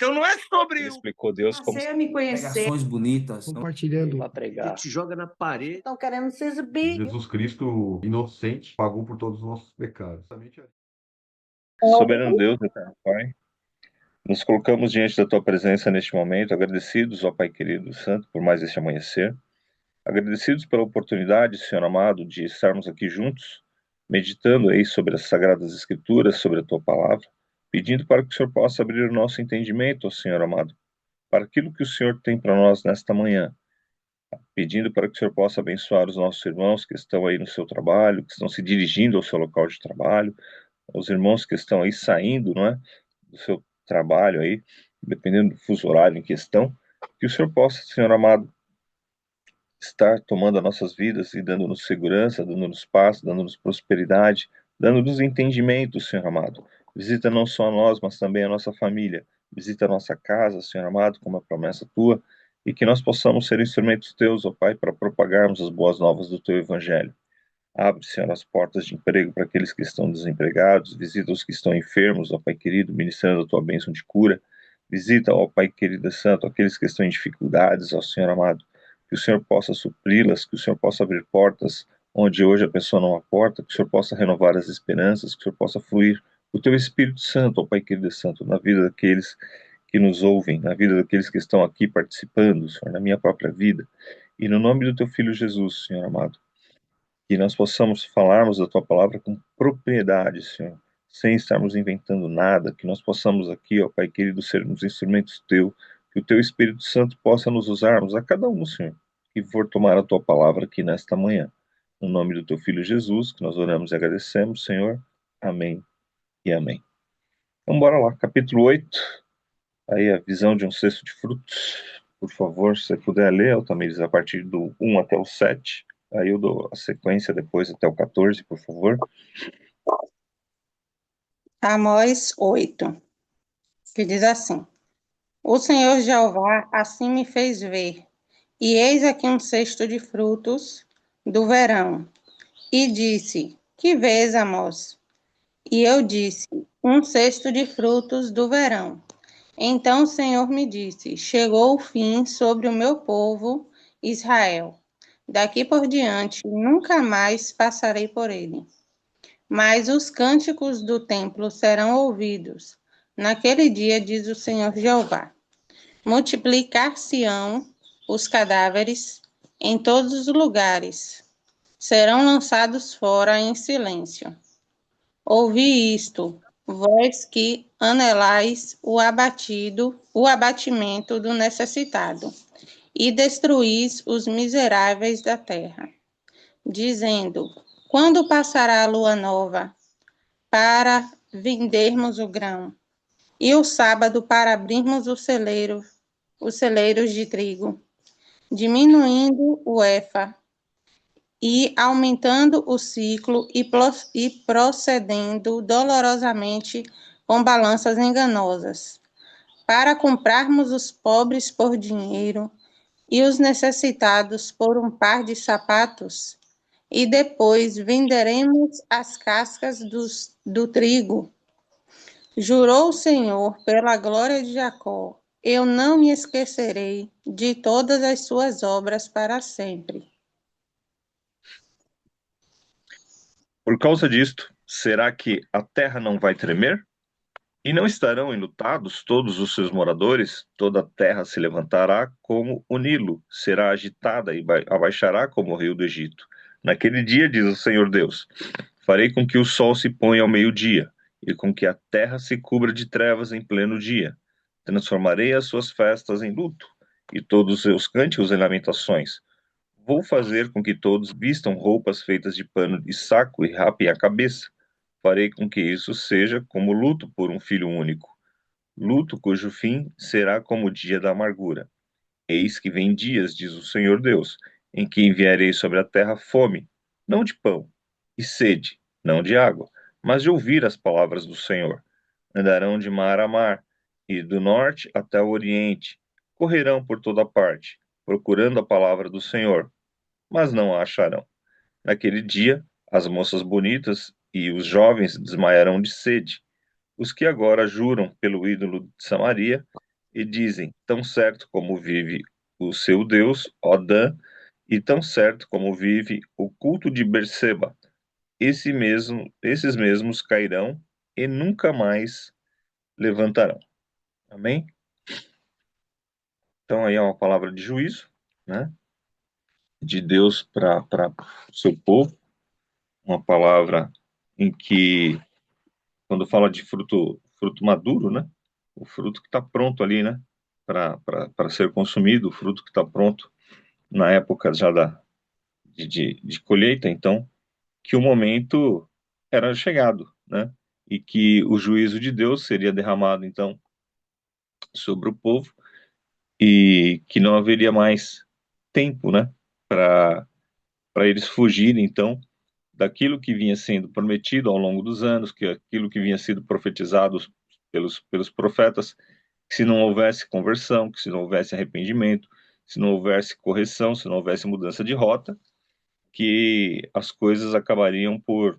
Então não é sobre Ele explicou Deus como Passei a me conhecer. Pregações bonitas. compartilhando. para pregar. te joga na parede. Estão querendo se exibir. Jesus Cristo, inocente, pagou por todos os nossos pecados. Soberano Deus, eterno Pai, nos colocamos diante da Tua presença neste momento, agradecidos, ó Pai querido Santo, por mais este amanhecer, agradecidos pela oportunidade, Senhor amado, de estarmos aqui juntos, meditando aí sobre as Sagradas Escrituras, sobre a Tua Palavra, pedindo para que o Senhor possa abrir o nosso entendimento, ó Senhor amado, para aquilo que o Senhor tem para nós nesta manhã, pedindo para que o Senhor possa abençoar os nossos irmãos que estão aí no seu trabalho, que estão se dirigindo ao seu local de trabalho, os irmãos que estão aí saindo, não é, do seu trabalho aí, dependendo do fuso horário em questão, que o Senhor possa, Senhor amado, estar tomando as nossas vidas e dando-nos segurança, dando-nos paz, dando-nos prosperidade, dando-nos entendimento, Senhor amado. Visita não só a nós, mas também a nossa família. Visita a nossa casa, Senhor amado, como a promessa Tua, e que nós possamos ser instrumentos Teus, ó Pai, para propagarmos as boas novas do Teu Evangelho. Abre, Senhor, as portas de emprego para aqueles que estão desempregados. Visita os que estão enfermos, ó Pai querido, ministrando a Tua bênção de cura. Visita, ó Pai querido e santo, aqueles que estão em dificuldades, ó Senhor amado. Que o Senhor possa supri-las, que o Senhor possa abrir portas onde hoje a pessoa não há porta, que o Senhor possa renovar as esperanças, que o Senhor possa fluir o Teu Espírito Santo, ó Pai querido e santo, na vida daqueles que nos ouvem, na vida daqueles que estão aqui participando, Senhor, na minha própria vida. E no nome do Teu Filho Jesus, Senhor amado, que nós possamos falarmos da Tua palavra com propriedade, Senhor, sem estarmos inventando nada, que nós possamos aqui, ó Pai querido, sermos instrumentos Teu, que o Teu Espírito Santo possa nos usarmos, a cada um, Senhor, que for tomar a Tua palavra aqui nesta manhã. No nome do Teu Filho Jesus, que nós oramos e agradecemos, Senhor. Amém e amém. Então, bora lá, capítulo 8, aí a visão de um cesto de frutos. Por favor, se você puder ler, Altamires, a partir do 1 até o 7. Aí eu dou a sequência depois até o 14, por favor. Amós 8, que diz assim: O Senhor Jeová assim me fez ver, e eis aqui um cesto de frutos do verão. E disse: Que vês, Amós? E eu disse: Um cesto de frutos do verão. Então o Senhor me disse: Chegou o fim sobre o meu povo Israel. Daqui por diante nunca mais passarei por ele. Mas os cânticos do templo serão ouvidos. Naquele dia, diz o Senhor Jeová: Multiplicar-se-ão os cadáveres em todos os lugares. Serão lançados fora em silêncio. Ouvi isto, vós que anelais o abatimento do necessitado, e destruís os miseráveis da terra, dizendo: Quando passará a lua nova para vendermos o grão, e o sábado para abrirmos os celeiros de trigo, diminuindo o efa, e aumentando o ciclo e procedendo dolorosamente com balanças enganosas, para comprarmos os pobres por dinheiro e os necessitados por um par de sapatos, e depois venderemos as cascas do trigo. Jurou o Senhor pela glória de Jacó: eu não me esquecerei de todas as suas obras para sempre. Por causa disto, será que a terra não vai tremer? E não estarão enlutados todos os seus moradores? Toda a terra se levantará como o Nilo, será agitada e abaixará como o rio do Egito. Naquele dia, diz o Senhor Deus, farei com que o sol se ponha ao meio-dia, e com que a terra se cubra de trevas em pleno dia. Transformarei as suas festas em luto, e todos os seus cânticos em lamentações. Vou fazer com que todos vistam roupas feitas de pano de saco e rapem a cabeça. Farei com que isso seja como luto por um filho único, luto cujo fim será como o dia da amargura. Eis que vem dias, diz o Senhor Deus, em que enviarei sobre a terra fome, não de pão, e sede, não de água, mas de ouvir as palavras do Senhor. Andarão de mar a mar, e do norte até o oriente, correrão por toda parte, procurando a palavra do Senhor, mas não a acharão. Naquele dia, as moças bonitas e os jovens desmaiarão de sede. Os que agora juram pelo ídolo de Samaria e dizem: tão certo como vive o seu Deus, ó Dan, e tão certo como vive o culto de Berseba, esses mesmos cairão e nunca mais levantarão. Amém? Então aí é uma palavra de juízo, né? De Deus para o seu povo, uma palavra em que, quando fala de fruto maduro, né? O fruto que está pronto ali, né? Para ser consumido, o fruto que está pronto na época já de colheita, então, que o momento era chegado, né? E que o juízo de Deus seria derramado, então, sobre o povo, e que não haveria mais tempo, né? Para eles fugirem, então, daquilo que vinha sendo prometido ao longo dos anos, que aquilo que vinha sendo profetizado pelos profetas, que se não houvesse conversão, que se não houvesse arrependimento, se não houvesse correção, se não houvesse mudança de rota, que as coisas acabariam por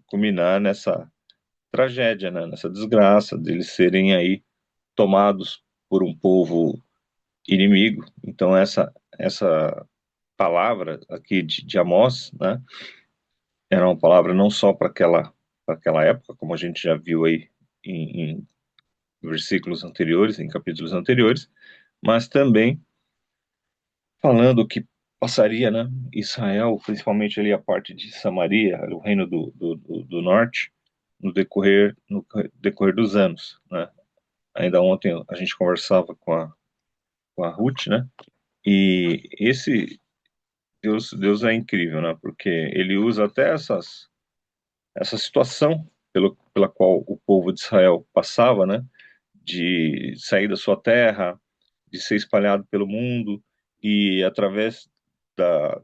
culminar nessa tragédia, né? Nessa desgraça deles serem aí tomados por um povo inimigo. Então essa palavra aqui de Amós, né? Era uma palavra não só para aquela época, como a gente já viu aí em versículos anteriores, em capítulos anteriores, mas também falando que passaria, né, Israel, principalmente ali a parte de Samaria, o reino do norte, no decorrer dos anos, né? Ainda ontem a gente conversava com a Ruth, né? E esse Deus é incrível, né? Porque ele usa até essa situação pela qual o povo de Israel passava, né? De sair da sua terra, de ser espalhado pelo mundo, e através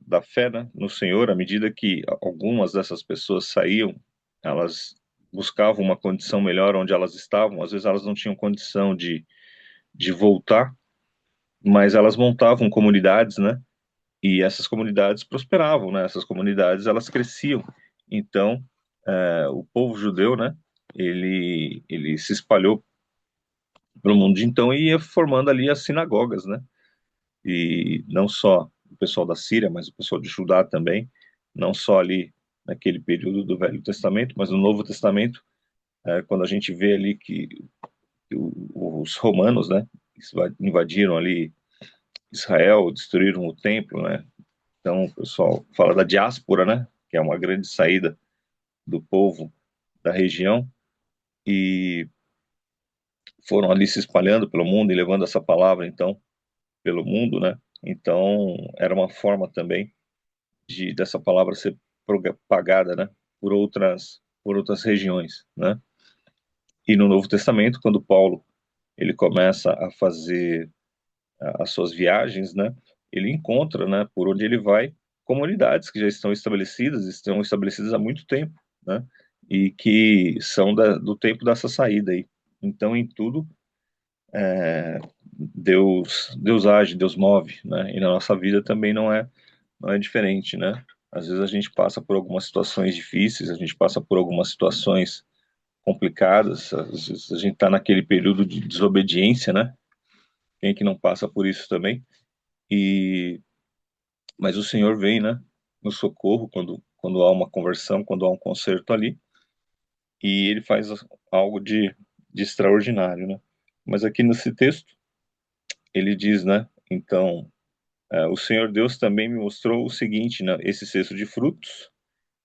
da fé, né, no Senhor, à medida que algumas dessas pessoas saíam, elas buscavam uma condição melhor onde elas estavam. Às vezes elas não tinham condição de voltar, mas elas montavam comunidades, né? E essas comunidades prosperavam, né? Essas comunidades, elas cresciam. Então, o povo judeu, né? Ele se espalhou pelo mundo, então, e ia formando ali as sinagogas, né? E não só o pessoal da Síria, mas o pessoal de Judá também, não só ali naquele período do Velho Testamento, mas no Novo Testamento, quando a gente vê ali que os romanos, né? Invadiram ali Israel, destruíram o templo, né? Então, o pessoal fala da diáspora, né? Que é uma grande saída do povo da região, e foram ali se espalhando pelo mundo e levando essa palavra, então, pelo mundo, né? Então, era uma forma também dessa palavra ser propagada, né? Por outras regiões, né? E no Novo Testamento, quando Paulo ele começa a fazer as suas viagens, né? Ele encontra, né? Por onde ele vai, comunidades que já estão estabelecidas há muito tempo, né? E que são do tempo dessa saída aí. Então, em tudo, Deus age, Deus move, né? E na nossa vida também não é diferente, né? Às vezes a gente passa por algumas situações difíceis, a gente passa por algumas situações complicadas, às vezes a gente está naquele período de desobediência, né? Quem é que não passa por isso também? E mas o Senhor vem, né? No socorro quando há uma conversão, quando há um conserto ali, e Ele faz algo de extraordinário, né? Mas aqui nesse texto ele diz, né? Então, o Senhor Deus também me mostrou o seguinte, né? Esse cesto de frutos,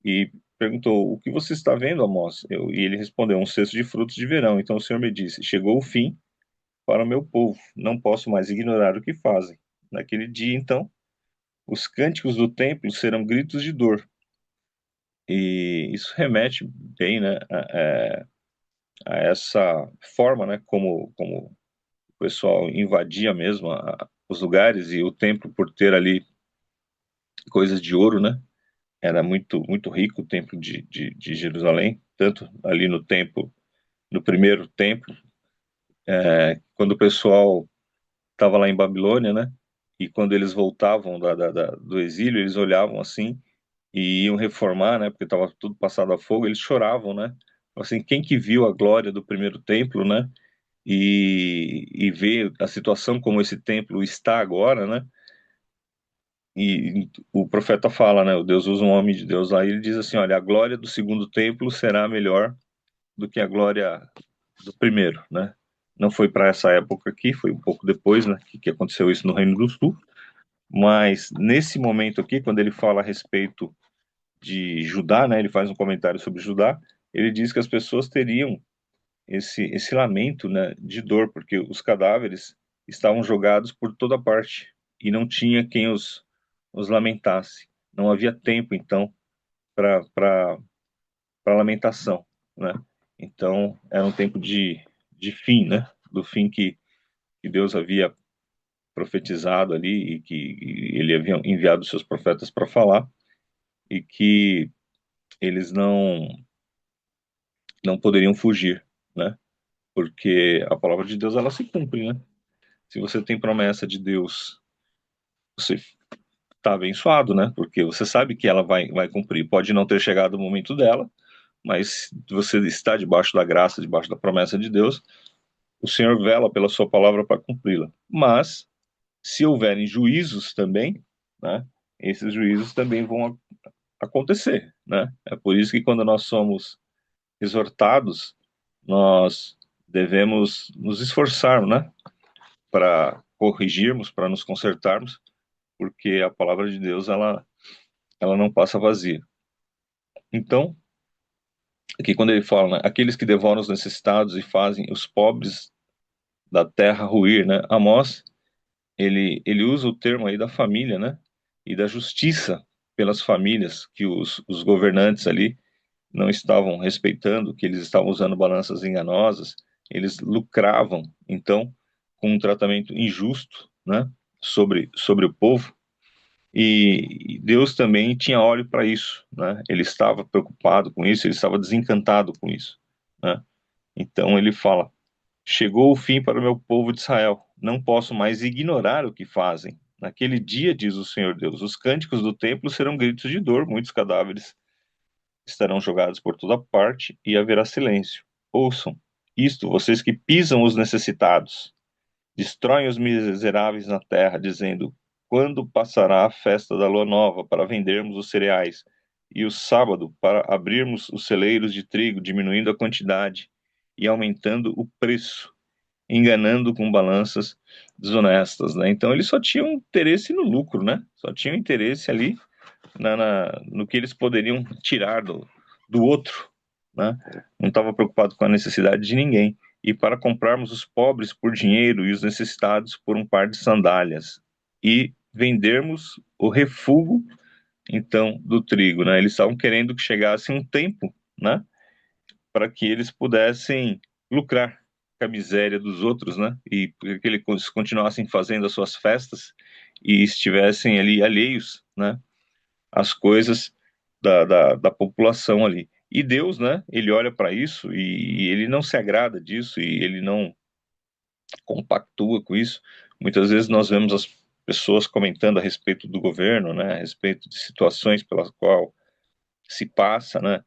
e perguntou: o que você está vendo, Amós? E ele respondeu: um cesto de frutos de verão. Então o Senhor me disse: chegou o fim para o meu povo, não posso mais ignorar o que fazem. Naquele dia, então, os cânticos do templo serão gritos de dor. E isso remete bem, né, a essa forma, né, como o pessoal invadia mesmo os lugares, e o templo, por ter ali coisas de ouro, né, era muito muito rico o templo de Jerusalém, tanto ali no primeiro templo, quando o pessoal estava lá em Babilônia, né, e quando eles voltavam do exílio, eles olhavam assim e iam reformar, né, porque estava tudo passado a fogo, eles choravam, né, assim, quem que viu a glória do primeiro templo, né, e vê a situação como esse templo está agora, né? E o profeta fala, né? O Deus usa um homem de Deus lá e ele diz assim: olha, a glória do segundo templo será melhor do que a glória do primeiro, né? Não foi para essa época aqui, foi um pouco depois, né? Que aconteceu isso no Reino do Sul. Mas nesse momento aqui, quando ele fala a respeito de Judá, né? Ele faz um comentário sobre Judá. Ele diz que as pessoas teriam esse lamento, né? De dor, porque os cadáveres estavam jogados por toda parte e não tinha quem os lamentasse. Não havia tempo, então, para lamentação, né? Então, era um tempo de fim, né? Do fim que Deus havia profetizado ali e que ele havia enviado seus profetas para falar e que eles não poderiam fugir, né? Porque a palavra de Deus ela se cumpre, né? Se você tem promessa de Deus, você está abençoado, né? Porque você sabe que ela vai cumprir. Pode não ter chegado o momento dela, mas você está debaixo da graça, debaixo da promessa de Deus, o Senhor vela pela sua palavra para cumpri-la. Mas, se houverem juízos também, né? Esses juízos também vão acontecer, né? É por isso que quando nós somos exortados, nós devemos nos esforçar, né? Para corrigirmos, para nos consertarmos, porque a palavra de Deus ela não passa vazia. Então, aqui quando ele fala, né, aqueles que devoram os necessitados e fazem os pobres da terra ruir, né? Amós, ele usa o termo aí da família, né? E da justiça pelas famílias que os governantes ali não estavam respeitando, que eles estavam usando balanças enganosas, eles lucravam, então, com um tratamento injusto, né? Sobre o povo. E Deus também tinha olho para isso, né? Ele estava preocupado com isso, ele estava desencantado com isso, né? Então ele fala: chegou o fim para o meu povo de Israel, não posso mais ignorar o que fazem. Naquele dia, diz o Senhor Deus, os cânticos do templo serão gritos de dor, muitos cadáveres estarão jogados por toda parte e haverá silêncio. Ouçam isto, vocês que pisam os necessitados, destroem os miseráveis na terra, dizendo: quando passará a festa da lua nova para vendermos os cereais, e o sábado para abrirmos os celeiros de trigo, diminuindo a quantidade e aumentando o preço, enganando com balanças desonestas, né? Então eles só tinham interesse no lucro, né? Só tinham interesse ali no que eles poderiam tirar do outro, né? Não estava preocupado com a necessidade de ninguém. E para comprarmos os pobres por dinheiro e os necessitados por um par de sandálias e vendermos o refúgio, então, do trigo, né? Eles estavam querendo que chegasse um tempo, né? Para que eles pudessem lucrar com a miséria dos outros, né? E que eles continuassem fazendo as suas festas e estivessem ali alheios, né? As coisas da população ali. E Deus, né, ele olha para isso e ele não se agrada disso e ele não compactua com isso. Muitas vezes nós vemos as pessoas comentando a respeito do governo, né, a respeito de situações pelas qual se passa, né,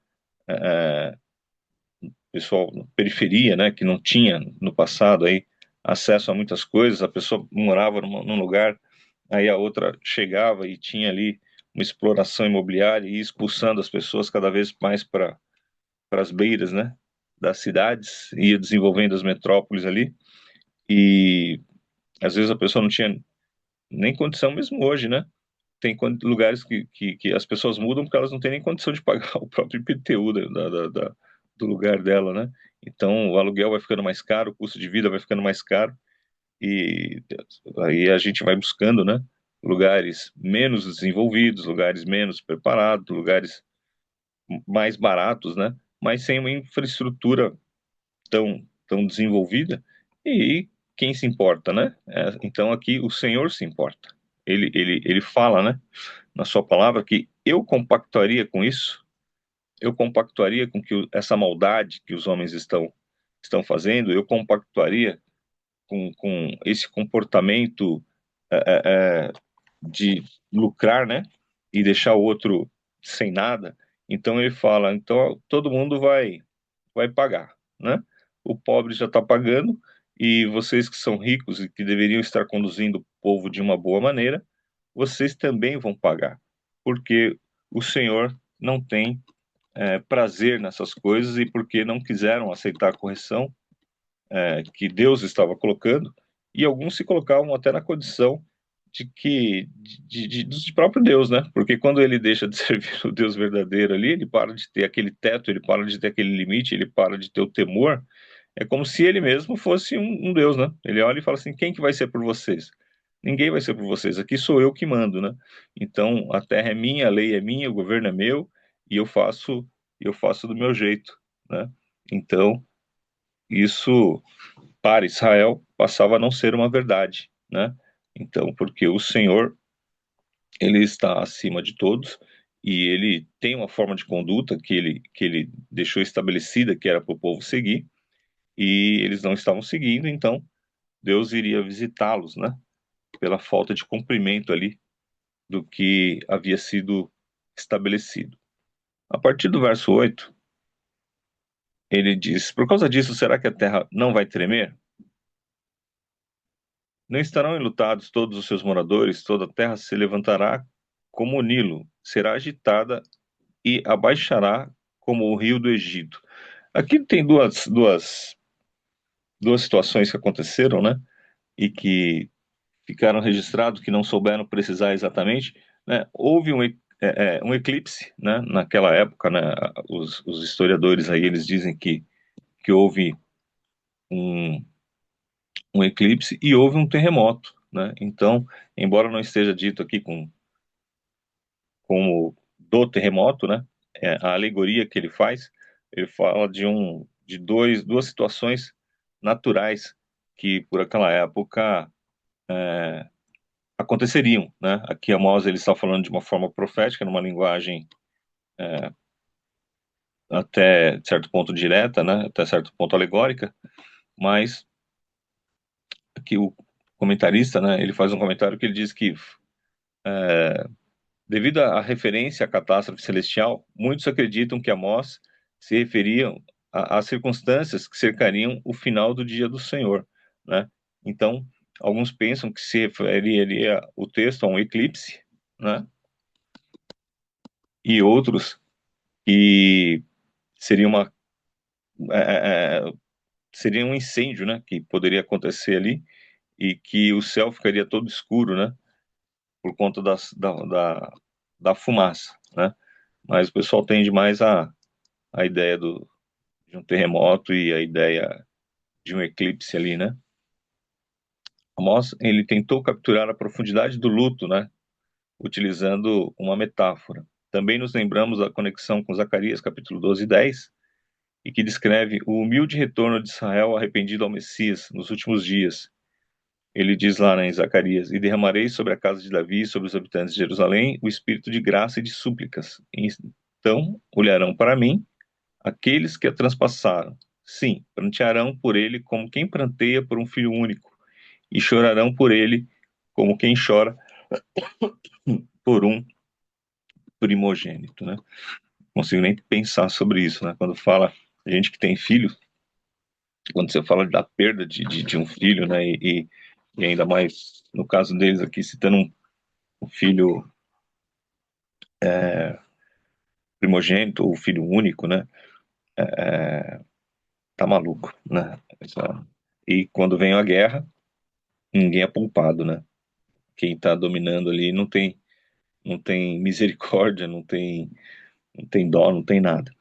pessoal na periferia, né, que não tinha no passado aí acesso a muitas coisas, a pessoa morava num lugar, aí a outra chegava e tinha ali uma exploração imobiliária e expulsando as pessoas cada vez mais para as beiras, né, das cidades, ia desenvolvendo as metrópoles ali, e às vezes a pessoa não tinha nem condição mesmo hoje, né, tem lugares que as pessoas mudam porque elas não têm nem condição de pagar o próprio IPTU do lugar dela, né, então o aluguel vai ficando mais caro, o custo de vida vai ficando mais caro, e aí a gente vai buscando, né, lugares menos desenvolvidos, lugares menos preparados, lugares mais baratos, né, mas sem uma infraestrutura tão desenvolvida, e quem se importa, né? Então aqui o Senhor se importa. Ele fala, né, na sua palavra que eu compactuaria com isso, eu compactuaria com que essa maldade que os homens estão fazendo, eu compactuaria com esse comportamento de lucrar, né, e deixar o outro sem nada. Então ele fala, então todo mundo vai pagar, né? O pobre já está pagando e vocês que são ricos e que deveriam estar conduzindo o povo de uma boa maneira, vocês também vão pagar, porque o Senhor não tem prazer nessas coisas e porque não quiseram aceitar a correção que Deus estava colocando, e alguns se colocavam até na condição de próprio Deus, né? Porque quando ele deixa de servir o Deus verdadeiro ali, ele para de ter aquele teto, ele para de ter aquele limite, ele para de ter o temor. É como se ele mesmo fosse um Deus, né? Ele olha e fala assim: quem que vai ser por vocês? Ninguém vai ser por vocês. Aqui sou eu que mando, né? Então a terra é minha, a lei é minha, o governo é meu e eu faço do meu jeito, né? Então isso para Israel passava a não ser uma verdade, né? Então, porque o Senhor, ele está acima de todos e ele tem uma forma de conduta que ele deixou estabelecida que era para o povo seguir e eles não estavam seguindo, então Deus iria visitá-los, né? Pela falta de cumprimento ali do que havia sido estabelecido. A partir do verso 8, ele diz: por causa disso, será que a terra não vai tremer? Não estarão enlutados todos os seus moradores, toda a terra se levantará como o Nilo, será agitada e abaixará como o rio do Egito. Aqui tem duas situações que aconteceram, né? E que ficaram registrados, que não souberam precisar exatamente, né? Houve um eclipse, né? Naquela época, né? Os historiadores aí, eles dizem que houve um, um eclipse e houve um terremoto, né? Então, embora não esteja dito aqui como do terremoto, né? A alegoria que ele faz, ele fala de duas situações naturais que por aquela época aconteceriam, né? Aqui Amós ele está falando de uma forma profética, numa linguagem até certo ponto direta, né? Até certo ponto alegórica, mas aqui o comentarista, né? Ele faz um comentário que ele diz que devido à referência à catástrofe celestial, muitos acreditam que Amós se referiam às circunstâncias que cercariam o final do dia do Senhor, né? Então, alguns pensam que se referiria o texto a um eclipse, né? E outros que seria seria um incêndio, né? Que poderia acontecer ali e que o céu ficaria todo escuro, né? Por conta da fumaça, né? Mas o pessoal tende mais a ideia de um terremoto e a ideia de um eclipse ali, né? Amós, ele tentou capturar a profundidade do luto, né? Utilizando uma metáfora. Também nos lembramos da conexão com Zacarias, capítulo 12 e 10, e que descreve o humilde retorno de Israel arrependido ao Messias nos últimos dias. Ele diz lá, né, em Zacarias: e derramarei sobre a casa de Davi e sobre os habitantes de Jerusalém o espírito de graça e de súplicas. Então olharão para mim aqueles que a transpassaram. Sim, prantearão por ele como quem pranteia por um filho único, e chorarão por ele como quem chora por um primogênito, né? Não consigo nem pensar sobre isso, né? Quando fala gente que tem filho, quando você fala da perda de um filho, né? E ainda mais no caso deles aqui, citando um filho primogênito ou filho único, né? Tá maluco, né? E quando vem a guerra, ninguém é poupado, né? Quem tá dominando ali não tem misericórdia, não tem dó, não tem nada.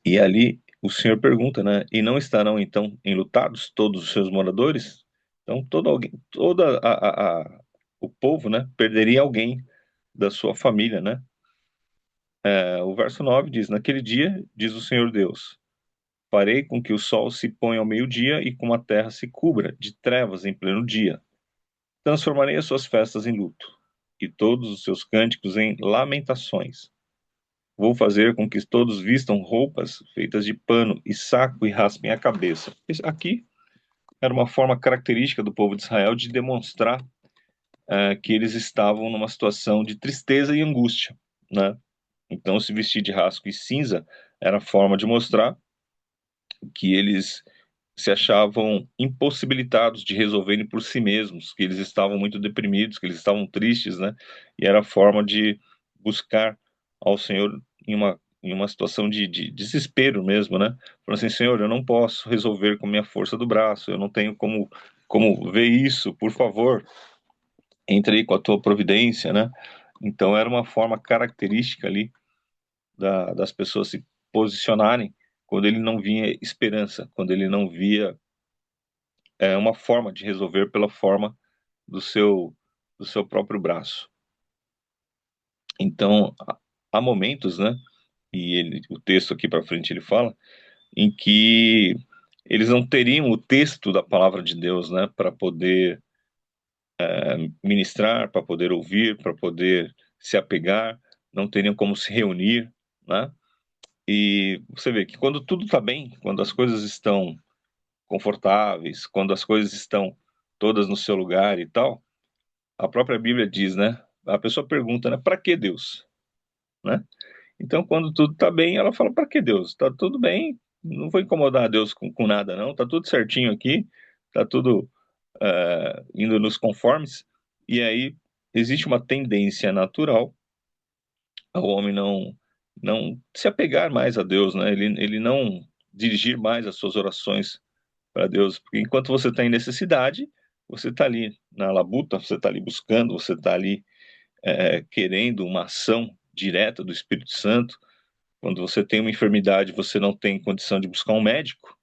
E ali o Senhor pergunta, né? E não estarão então enlutados todos os seus moradores? Então o povo, né, perderia alguém da sua família, né? O verso 9 diz: naquele dia, diz o Senhor Deus, farei com que o sol se ponha ao meio-dia e com a terra se cubra de trevas em pleno dia. Transformarei as suas festas em luto e todos os seus cânticos em lamentações. Vou fazer com que todos vistam roupas feitas de pano e saco e raspem a cabeça. Aqui era uma forma característica do povo de Israel de demonstrar que eles estavam numa situação de tristeza e angústia, né? Então, se vestir de rasco e cinza era a forma de mostrar que eles se achavam impossibilitados de resolverem por si mesmos, que eles estavam muito deprimidos, que eles estavam tristes, né? E era a forma de buscar ao Senhor em uma situação de desespero mesmo, né? Falando assim, Senhor, eu não posso resolver com a minha força do braço, eu não tenho como ver isso, por favor, entre aí com a tua providência, né? Então era uma forma característica ali das pessoas se posicionarem quando ele não via esperança, quando ele não via uma forma de resolver pela forma do do seu próprio braço. Então, há momentos, né? E o texto aqui para frente ele fala em que eles não teriam o texto da palavra de Deus, né? Para poder ministrar, para poder ouvir, para poder se apegar, não teriam como se reunir, né? E você vê que quando tudo está bem, quando as coisas estão confortáveis, quando as coisas estão todas no seu lugar e tal, a própria Bíblia diz, né? A pessoa pergunta, né? Para que Deus? Né? Então, quando tudo está bem, ela fala: para que Deus? Está tudo bem, não vou incomodar Deus com nada, não. Está tudo certinho aqui, está tudo indo nos conformes. E aí existe uma tendência natural ao homem não se apegar mais a Deus, né? Ele não dirigir mais as suas orações para Deus, porque enquanto você está em necessidade, você está ali na labuta, você está ali buscando, você está ali querendo uma ação direta do Espírito Santo. Quando você tem uma enfermidade, você não tem condição de buscar um médico,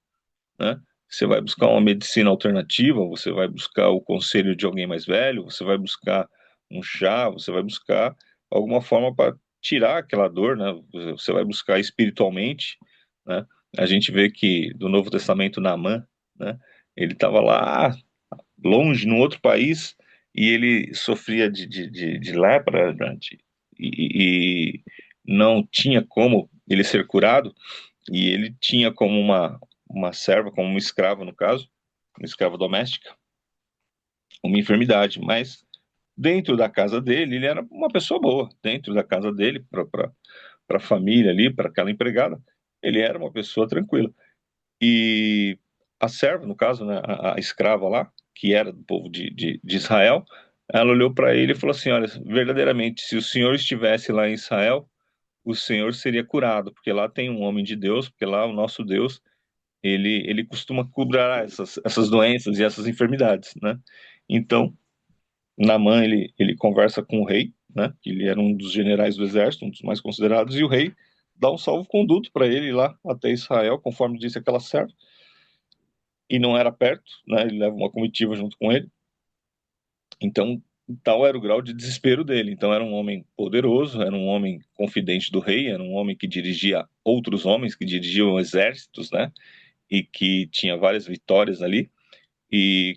né? Você vai buscar uma medicina alternativa, você vai buscar o conselho de alguém mais velho, você vai buscar um chá, você vai buscar alguma forma para tirar aquela dor, né? Você vai buscar espiritualmente, né? A gente vê que do Novo Testamento, Naamã, né? Ele estava lá longe, num outro país, e ele sofria de lepra, né, e não tinha como ele ser curado, e ele tinha como uma serva, como uma escrava, no caso, uma escrava doméstica, uma enfermidade, mas dentro da casa dele, ele era uma pessoa boa, dentro da casa dele, para a família ali, para aquela empregada, ele era uma pessoa tranquila. E a serva, no caso, né, a escrava lá, que era do povo de Israel, ela olhou para ele e falou assim: olha, verdadeiramente, se o senhor estivesse lá em Israel, o senhor seria curado, porque lá tem um homem de Deus, porque lá o nosso Deus, ele costuma curar essas doenças e essas enfermidades, né? Então, Naamã, ele conversa com o rei, né? Que ele era um dos generais do exército, um dos mais considerados, e o rei dá um salvo-conduto para ele ir lá até Israel, conforme disse aquela serva, e não era perto, né? Ele leva uma comitiva junto com ele. Então, tal era o grau de desespero dele. Então, era um homem poderoso, era um homem confidente do rei, era um homem que dirigia outros homens, que dirigiam exércitos, né? E que tinha várias vitórias ali. E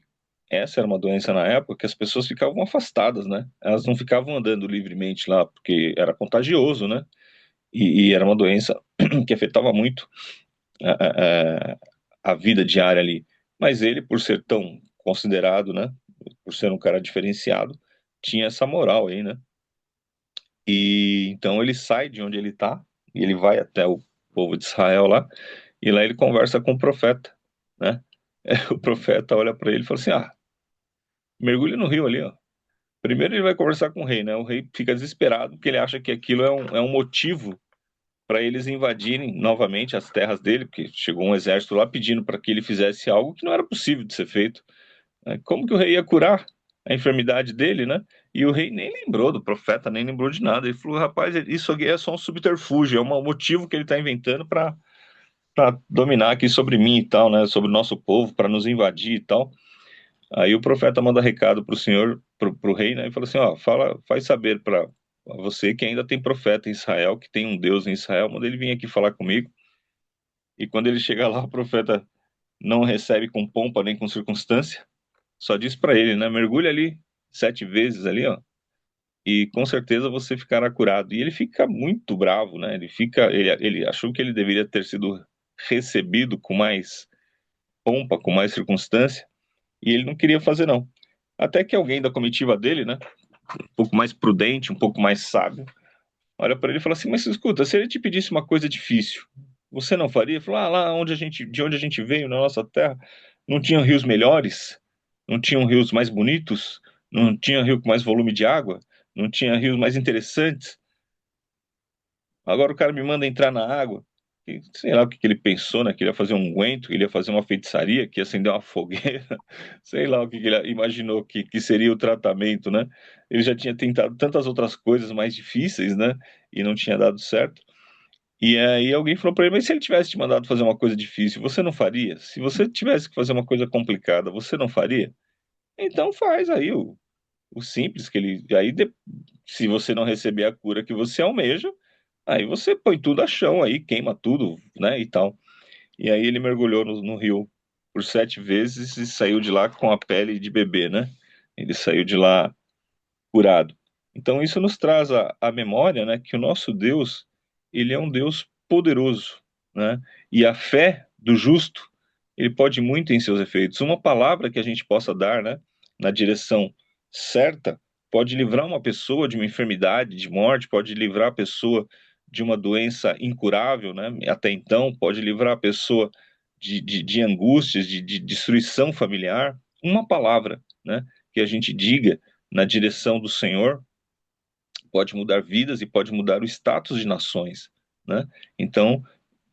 essa era uma doença na época que as pessoas ficavam afastadas, né? Elas não ficavam andando livremente lá, porque era contagioso, né? E era uma doença que afetava muito a, a vida diária ali. Mas ele, por ser tão considerado, né? Por ser um cara diferenciado, tinha essa moral aí, né? E então ele sai de onde ele tá, e ele vai até o povo de Israel lá, e lá ele conversa com o profeta, né? O profeta olha para ele e fala assim: ah, mergulha no rio ali, ó. Primeiro ele vai conversar com o rei, né? O rei fica desesperado porque ele acha que aquilo é um motivo para eles invadirem novamente as terras dele, porque chegou um exército lá pedindo para que ele fizesse algo que não era possível de ser feito, né? Como que o rei ia curar a enfermidade dele, né? E o rei nem lembrou do profeta, nem lembrou de nada. Ele falou: rapaz, isso aqui é só um subterfúgio, é um motivo que ele está inventando para dominar aqui sobre mim e tal, né? Sobre o nosso povo, para nos invadir e tal. Aí o profeta manda recado para o senhor, para o rei, né? E fala assim: ó, faz saber para você que ainda tem profeta em Israel, que tem um Deus em Israel, manda ele vir aqui falar comigo. E quando ele chega lá, o profeta não recebe com pompa nem com circunstância, só diz para ele, né? Mergulha ali 7 vezes ali, ó, e com certeza você ficará curado. E ele fica muito bravo, né? Ele achou que ele deveria ter sido recebido com mais pompa, com mais circunstância, e ele não queria fazer não. Até que alguém da comitiva dele, né, um pouco mais prudente, um pouco mais sábio, olha para ele e fala assim: mas escuta, se ele te pedisse uma coisa difícil, Você não faria? Falou, lá de onde a gente veio, na nossa terra, não tinham rios melhores? Não tinham rios mais bonitos? Não tinha rio com mais volume de água? Não tinha rios mais interessantes? Agora o cara me manda entrar na água. E sei lá o que ele pensou, né? Que ele ia fazer um unguento, que ele ia fazer uma feitiçaria, que ia acender uma fogueira. Sei lá o que ele imaginou que seria o tratamento, né? Ele já tinha tentado tantas outras coisas mais difíceis, né? E não tinha dado certo. E aí alguém falou para ele, mas se ele tivesse te mandado fazer uma coisa difícil, você não faria? Se você tivesse que fazer uma coisa complicada, você não faria? Então faz aí o simples que ele. Se você não receber a cura que você almeja, aí você põe tudo a chão aí, queima tudo, né, e tal. E aí ele mergulhou no rio por 7 vezes e saiu de lá com a pele de bebê, né? Ele saiu de lá curado. Então isso nos traz a memória, né, que o nosso Deus, ele é um Deus poderoso, né? E a fé do justo, ele pode muito em seus efeitos. Uma palavra que a gente possa dar, né, na direção certa, pode livrar uma pessoa de uma enfermidade, de morte, pode livrar a pessoa de uma doença incurável, né? Até então, pode livrar a pessoa de angústias, de destruição familiar. Uma palavra, né, que a gente diga na direção do Senhor pode mudar vidas e pode mudar o status de nações, né? Então,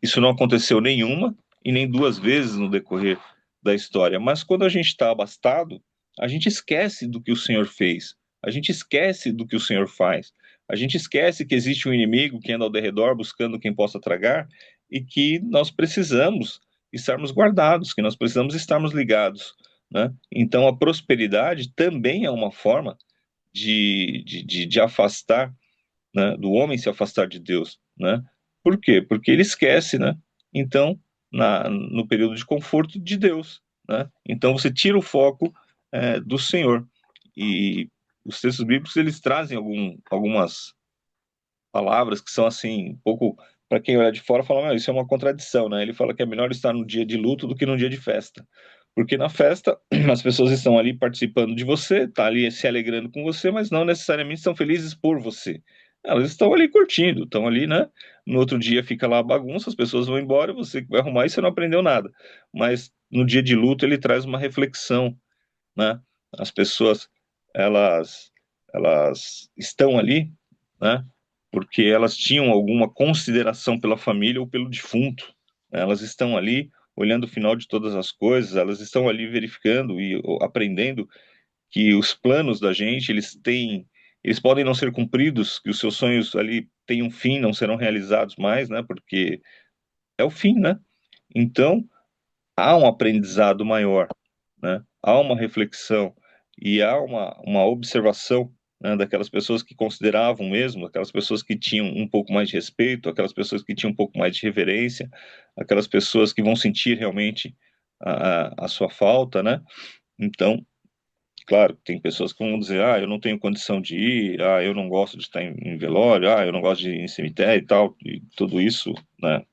isso não aconteceu nenhuma e nem duas vezes no decorrer da história, mas quando a gente está abastado, a gente esquece do que o Senhor fez, a gente esquece do que o Senhor faz, a gente esquece que existe um inimigo que anda ao derredor buscando quem possa tragar e que nós precisamos estarmos guardados, que nós precisamos estarmos ligados, né? Então, a prosperidade também é uma forma de afastar, né, do homem se afastar de Deus, né? Por quê? Porque ele esquece, né? Então, no período de conforto de Deus, né? Então você tira o foco do Senhor. E os textos bíblicos eles trazem algumas palavras que são assim um pouco para quem olha de fora fala, isso é uma contradição, né? Ele fala que é melhor estar no dia de luto do que no dia de festa. Porque na festa as pessoas estão ali participando de você, tá ali se alegrando com você, mas não necessariamente estão felizes por você. Elas estão ali curtindo, estão ali, né? No outro dia fica lá a bagunça, as pessoas vão embora, você vai arrumar e você não aprendeu nada. Mas no dia de luto ele traz uma reflexão, né? As pessoas elas elas estão ali, né? Porque elas tinham alguma consideração pela família ou pelo defunto. Né? Elas estão ali olhando o final de todas as coisas, elas estão ali verificando e aprendendo que os planos da gente, eles podem não ser cumpridos, que os seus sonhos ali têm um fim, não serão realizados mais, né? Porque é o fim, né? Então, há um aprendizado maior, né? Há uma reflexão e há uma observação, né, daquelas pessoas que consideravam mesmo, aquelas pessoas que tinham um pouco mais de respeito, aquelas pessoas que tinham um pouco mais de reverência, aquelas pessoas que vão sentir realmente a sua falta, né? Então, claro, tem pessoas que vão dizer, eu não tenho condição de ir, eu não gosto de estar em velório, eu não gosto de ir em cemitério e tal, e tudo isso, né?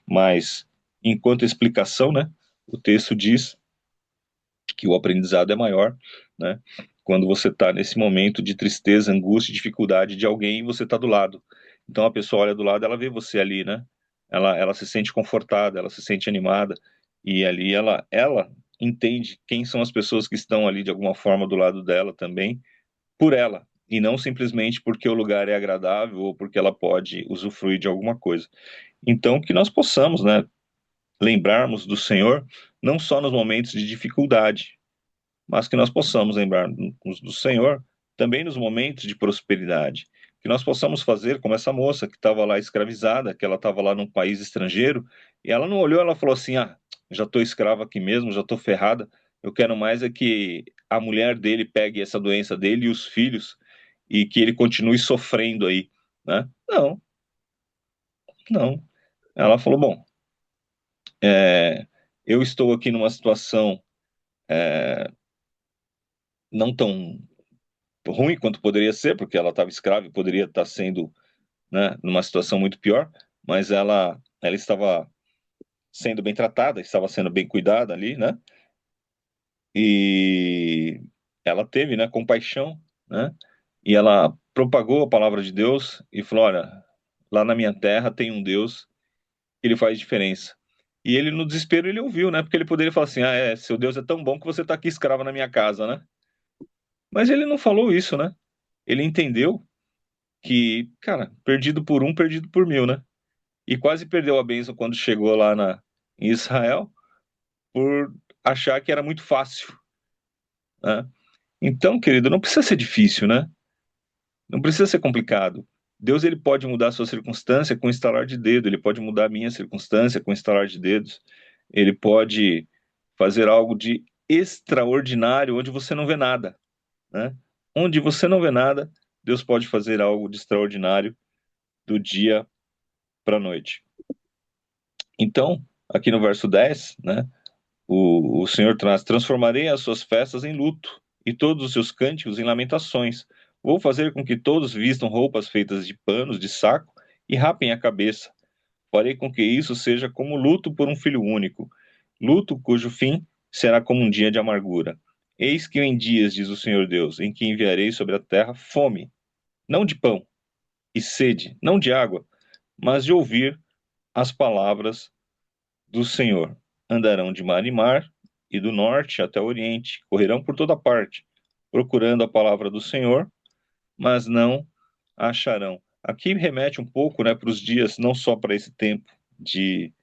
Mas, enquanto explicação, né, o texto diz que o aprendizado é maior, né, quando você está nesse momento de tristeza, angústia, dificuldade de alguém e você está do lado. Então a pessoa olha do lado, ela vê você ali, né? Ela se sente confortada, ela se sente animada e ali ela entende quem são as pessoas que estão ali de alguma forma do lado dela também, por ela, e não simplesmente porque o lugar é agradável ou porque ela pode usufruir de alguma coisa. Então que nós possamos, né, lembrarmos do Senhor não só nos momentos de dificuldade, mas que nós possamos lembrar do Senhor também nos momentos de prosperidade. Que nós possamos fazer como essa moça que estava lá escravizada, que ela estava lá num país estrangeiro, e ela não olhou, ela falou assim: já estou escrava aqui mesmo, já estou ferrada, eu quero mais é que a mulher dele pegue essa doença dele e os filhos, e que ele continue sofrendo aí, né? Não, não. Ela falou: bom, eu estou aqui numa situação não tão ruim quanto poderia ser, porque ela estava escrava e poderia estar sendo, né, numa situação muito pior, mas ela estava sendo bem tratada, estava sendo bem cuidada ali, né? E ela teve, né, compaixão, né? E ela propagou a palavra de Deus e falou: olha, lá na minha terra tem um Deus ele faz diferença. E ele, no desespero, ele ouviu, né? Porque ele poderia falar assim, seu Deus é tão bom que você está aqui escravo na minha casa, né? Mas ele não falou isso, né? Ele entendeu que, cara, perdido por um, perdido por mil, né? E quase perdeu a bênção quando chegou lá em Israel, por achar que era muito fácil, né? Então, querido, não precisa ser difícil, né? Não precisa ser complicado. Deus, ele pode mudar a sua circunstância com um estalar de dedo, ele pode mudar a minha circunstância com um estalar de dedos, ele pode fazer algo de extraordinário onde você não vê nada, né? Onde você não vê nada, Deus pode fazer algo de extraordinário do dia para a noite. Então, aqui no verso 10, né, o Senhor traz: transformarei as suas festas em luto e todos os seus cânticos em lamentações. Vou fazer com que todos vistam roupas feitas de panos, de saco, e rapem a cabeça. Farei com que isso seja como luto por um filho único, luto cujo fim será como um dia de amargura. Eis que em dias, diz o Senhor Deus, em que enviarei sobre a terra fome, não de pão, e sede, não de água, mas de ouvir as palavras do Senhor. Andarão de mar em mar, e do norte até o oriente, correrão por toda parte, procurando a palavra do Senhor, mas não a acharão. Aqui remete um pouco, né, para os dias, não só para esse tempo de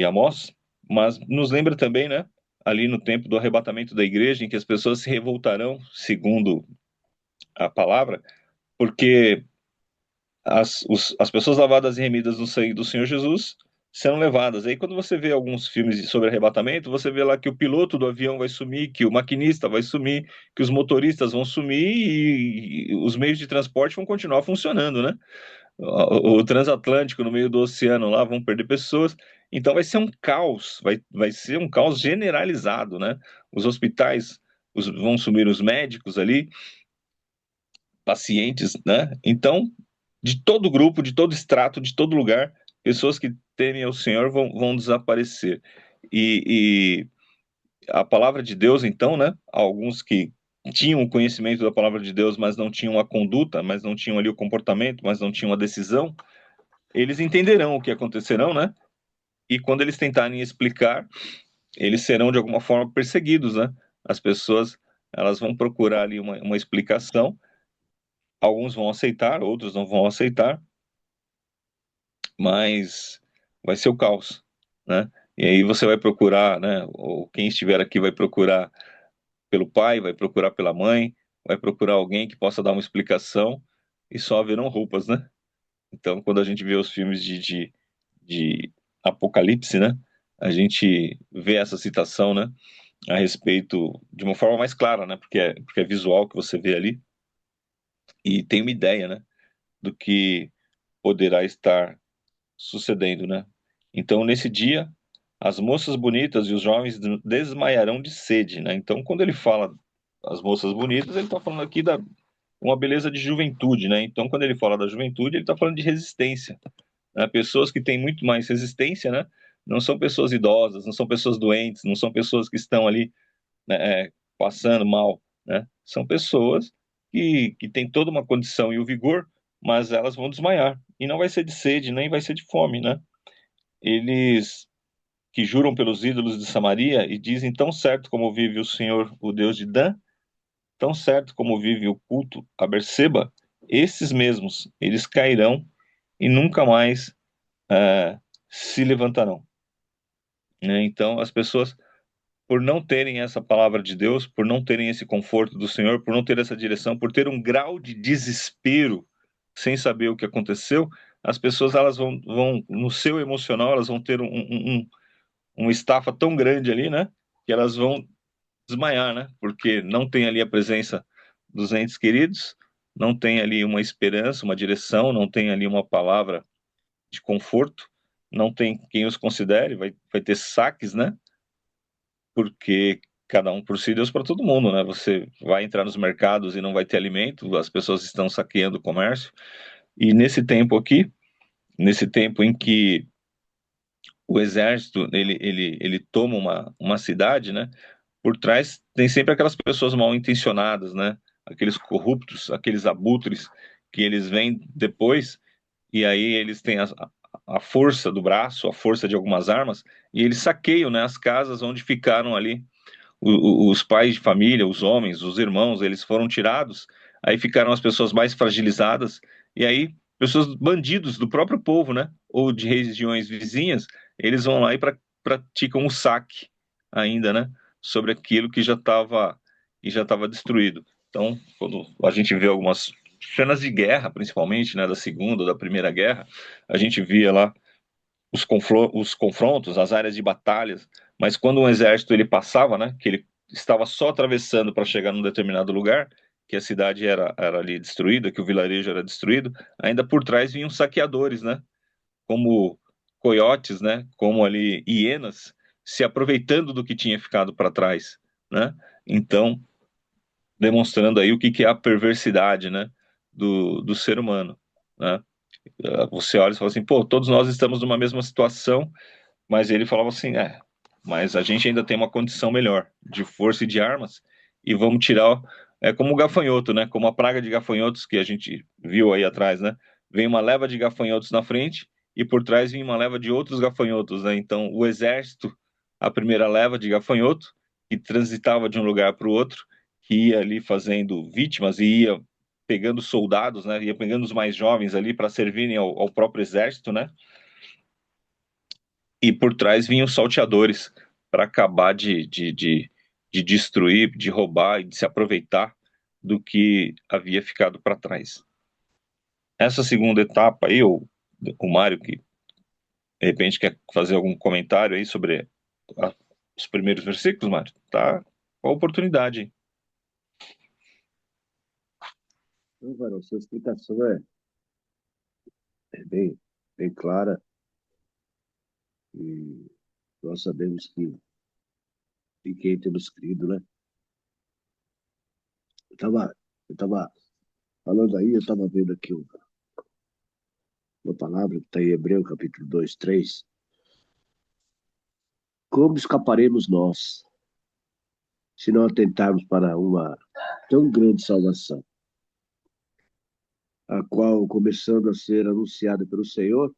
Amós, mas nos lembra também, né, ali no tempo do arrebatamento da igreja, em que as pessoas se revoltarão, segundo a palavra, porque as pessoas lavadas e remidas no sangue do Senhor Jesus serão levadas. Aí quando você vê alguns filmes sobre arrebatamento, você vê lá que o piloto do avião vai sumir, que o maquinista vai sumir, que os motoristas vão sumir e os meios de transporte vão continuar funcionando, né? O transatlântico no meio do oceano lá vão perder pessoas. Então vai ser um caos, vai ser um caos generalizado, né? Os hospitais vão sumir, os médicos ali, pacientes, né? Então, de todo grupo, de todo extrato, de todo lugar, pessoas que temem ao Senhor vão desaparecer. E a palavra de Deus, então, né? Alguns que tinham o conhecimento da palavra de Deus, mas não tinham a conduta, mas não tinham ali o comportamento, mas não tinham a decisão, eles entenderão o que acontecerão, né? E quando eles tentarem explicar, eles serão de alguma forma perseguidos, né? As pessoas, elas vão procurar ali uma explicação, alguns vão aceitar, outros não vão aceitar, mas vai ser o caos, né? E aí você vai procurar, né? Ou quem estiver aqui vai procurar pelo pai, vai procurar pela mãe, vai procurar alguém que possa dar uma explicação, e só haverão roupas, né? Então, quando a gente vê os filmes de Apocalipse, né? A gente vê essa citação, né? A respeito de uma forma mais clara, né? Porque é visual que você vê ali e tem uma ideia, né? Do que poderá estar sucedendo, né? Então, nesse dia, as moças bonitas e os jovens desmaiarão de sede, né? Então, quando ele fala as moças bonitas, ele está falando aqui da uma beleza de juventude, né? Então, quando ele fala da juventude, ele está falando de resistência, né? Pessoas que têm muito mais resistência, né? Não são pessoas idosas, não são pessoas doentes, não são pessoas que estão ali, né, passando mal, né? São pessoas que têm toda uma condição e o vigor, mas elas vão desmaiar. E não vai ser de sede, nem vai ser de fome, né? Eles que juram pelos ídolos de Samaria e dizem: tão certo como vive o Senhor, o Deus de Dan, tão certo como vive o culto a Berseba, esses mesmos, eles cairão e nunca mais se levantarão, né? Então, as pessoas, por não terem essa palavra de Deus, por não terem esse conforto do Senhor, por não ter essa direção, por ter um grau de desespero sem saber o que aconteceu, as pessoas, elas vão no seu emocional, elas vão ter uma estafa tão grande ali, né? Que elas vão desmaiar, né? Porque não tem ali a presença dos entes queridos, não tem ali uma esperança, uma direção, não tem ali uma palavra de conforto, não tem quem os considere, vai ter saques, né? Porque cada um por si, Deus para todo mundo, né? Você vai entrar nos mercados e não vai ter alimento, as pessoas estão saqueando o comércio. E nesse tempo aqui, nesse tempo em que o exército ele toma uma cidade, né? Por trás tem sempre aquelas pessoas mal intencionadas, né? Aqueles corruptos, aqueles abutres que eles vêm depois e aí eles têm a força do braço, a força de algumas armas, e eles saqueiam, né, as casas onde ficaram ali os pais de família, os homens, os irmãos, eles foram tirados, aí ficaram as pessoas mais fragilizadas, e aí pessoas, bandidos do próprio povo, né, ou de regiões vizinhas, eles vão lá e praticam um saque ainda, né, sobre aquilo que já estava destruído. Então, quando a gente vê algumas cenas de guerra, principalmente, né, da Segunda ou da Primeira Guerra, a gente via lá os confrontos, as áreas de batalhas, mas quando um exército ele passava, né, que ele estava só atravessando para chegar num determinado lugar, que a cidade era ali destruída, que o vilarejo era destruído, ainda por trás vinham saqueadores, né, como coiotes, né, como ali hienas, se aproveitando do que tinha ficado para trás, né, então demonstrando aí o que é a perversidade, né, do ser humano, né. Você olha e fala assim, pô, todos nós estamos numa mesma situação, mas ele falava assim, mas a gente ainda tem uma condição melhor de força e de armas, e vamos tirar, como o gafanhoto, né? Como a praga de gafanhotos que a gente viu aí atrás, né? Vem uma leva de gafanhotos na frente, e por trás vem uma leva de outros gafanhotos, né? Então, o exército, a primeira leva de gafanhoto, que transitava de um lugar para o outro, que ia ali fazendo vítimas e ia pegando soldados, né? Ia pegando os mais jovens ali para servirem ao próprio exército, né? E por trás vinham os salteadores para acabar de destruir, de roubar e de se aproveitar do que havia ficado para trás. Essa segunda etapa aí, o Mário, que de repente quer fazer algum comentário aí sobre os primeiros versículos, Mário, tá com a oportunidade aí. Não, Varão, sua explicação é bem clara e nós sabemos que em quem temos crido, né? Eu tava falando aí, eu estava vendo aqui uma palavra que está em Hebreu, capítulo 2, 3. Como escaparemos nós se não atentarmos para uma tão grande salvação, a qual, começando a ser anunciada pelo Senhor,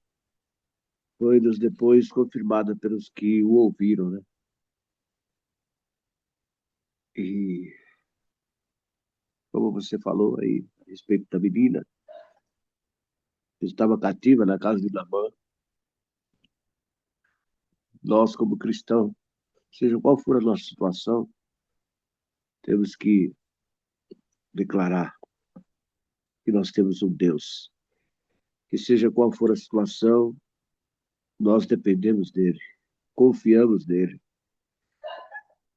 foi-nos depois confirmada pelos que o ouviram, né? E como você falou aí a respeito da menina, que estava cativa na casa de Labã, nós como cristãos, seja qual for a nossa situação, temos que declarar que nós temos um Deus, que seja qual for a situação, nós dependemos dele, confiamos nele,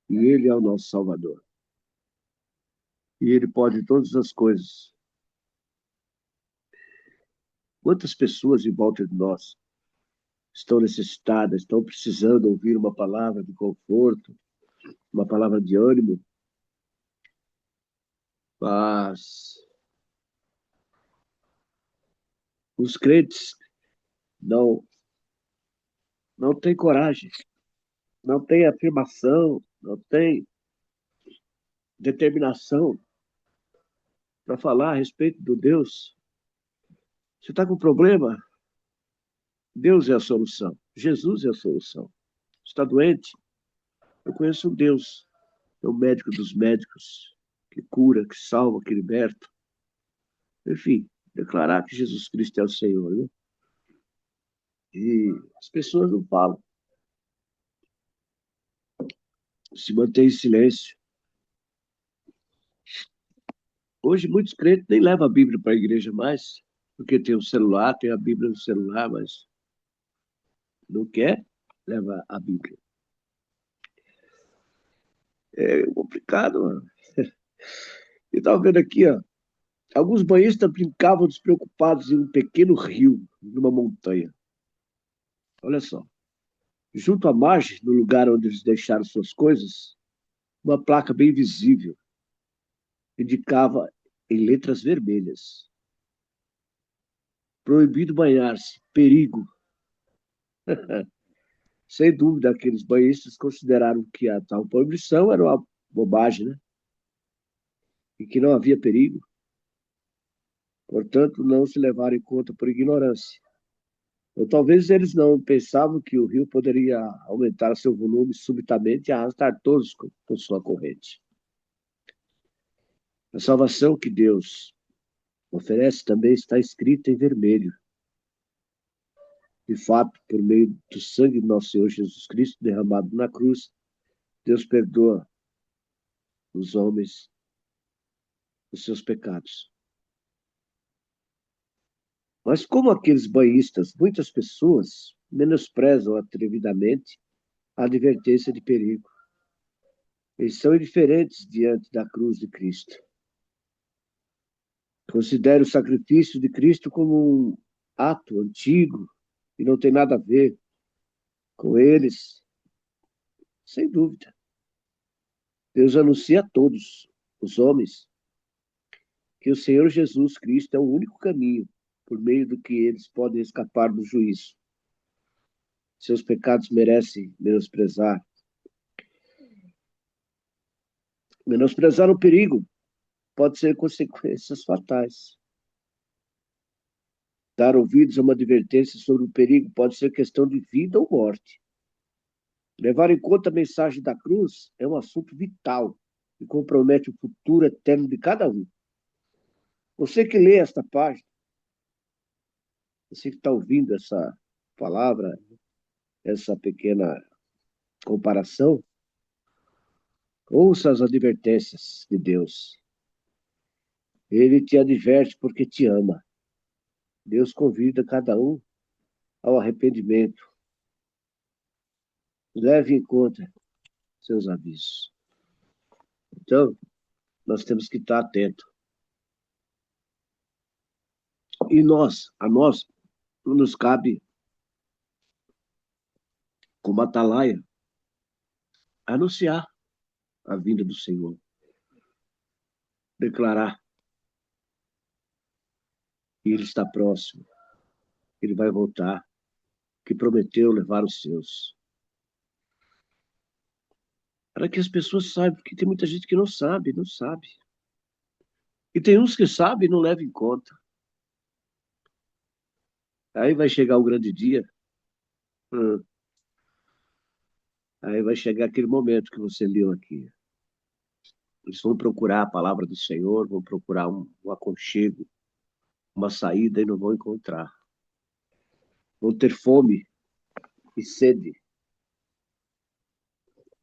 e ele é o nosso Salvador. E ele pode todas as coisas. Quantas pessoas em volta de nós estão necessitadas, estão precisando ouvir uma palavra de conforto, uma palavra de ânimo, mas os crentes não têm coragem, não têm afirmação, não têm determinação para falar a respeito do Deus. Você está com problema? Deus é a solução. Jesus é a solução. Está doente? Eu conheço um Deus, é o médico dos médicos, que cura, que salva, que liberta. Enfim, declarar que Jesus Cristo é o Senhor, né? E as pessoas não falam, se mantêm em silêncio. Hoje, muitos crentes nem levam a Bíblia para a igreja mais, porque tem o celular, tem a Bíblia no celular, mas não quer levar a Bíblia. É complicado, mano. Eu estava vendo aqui, ó, alguns banhistas brincavam despreocupados em um pequeno rio, numa montanha. Olha só. Junto à margem, no lugar onde eles deixaram suas coisas, uma placa bem visível indicava em letras vermelhas: proibido banhar-se, perigo. Sem dúvida, aqueles banhistas consideraram que a tal proibição era uma bobagem, né? E que não havia perigo. Portanto, não se levaram em conta por ignorância. Ou talvez eles não pensavam que o rio poderia aumentar seu volume subitamente e arrastar todos por sua corrente. A salvação que Deus oferece também está escrita em vermelho. De fato, por meio do sangue de nosso Senhor Jesus Cristo derramado na cruz, Deus perdoa os homens os seus pecados. Mas como aqueles banhistas, muitas pessoas menosprezam atrevidamente a advertência de perigo. Eles são indiferentes diante da cruz de Cristo. Considero o sacrifício de Cristo como um ato antigo e não tem nada a ver com eles, sem dúvida. Deus anuncia a todos os homens que o Senhor Jesus Cristo é o único caminho por meio do que eles podem escapar do juízo. Seus pecados merecem menosprezar. Menosprezar o perigo pode ser consequências fatais. Dar ouvidos a uma advertência sobre o perigo pode ser questão de vida ou morte. Levar em conta a mensagem da cruz é um assunto vital e compromete o futuro eterno de cada um. Você que lê esta página, você que está ouvindo essa palavra, essa pequena comparação, ouça as advertências de Deus. Ele te adverte porque te ama. Deus convida cada um ao arrependimento. Leve em conta seus avisos. Então, nós temos que estar atentos. E a nós, não nos cabe, como atalaia, anunciar a vinda do Senhor. Declarar que Ele está próximo, que Ele vai voltar, que prometeu levar os seus. Para que as pessoas saibam, porque tem muita gente que não sabe. E tem uns que sabem e não levam em conta. Aí vai chegar o grande dia. Aí vai chegar aquele momento que você leu aqui. Eles vão procurar a palavra do Senhor, vão procurar um aconchego, uma saída e não vão encontrar. Vão ter fome e sede,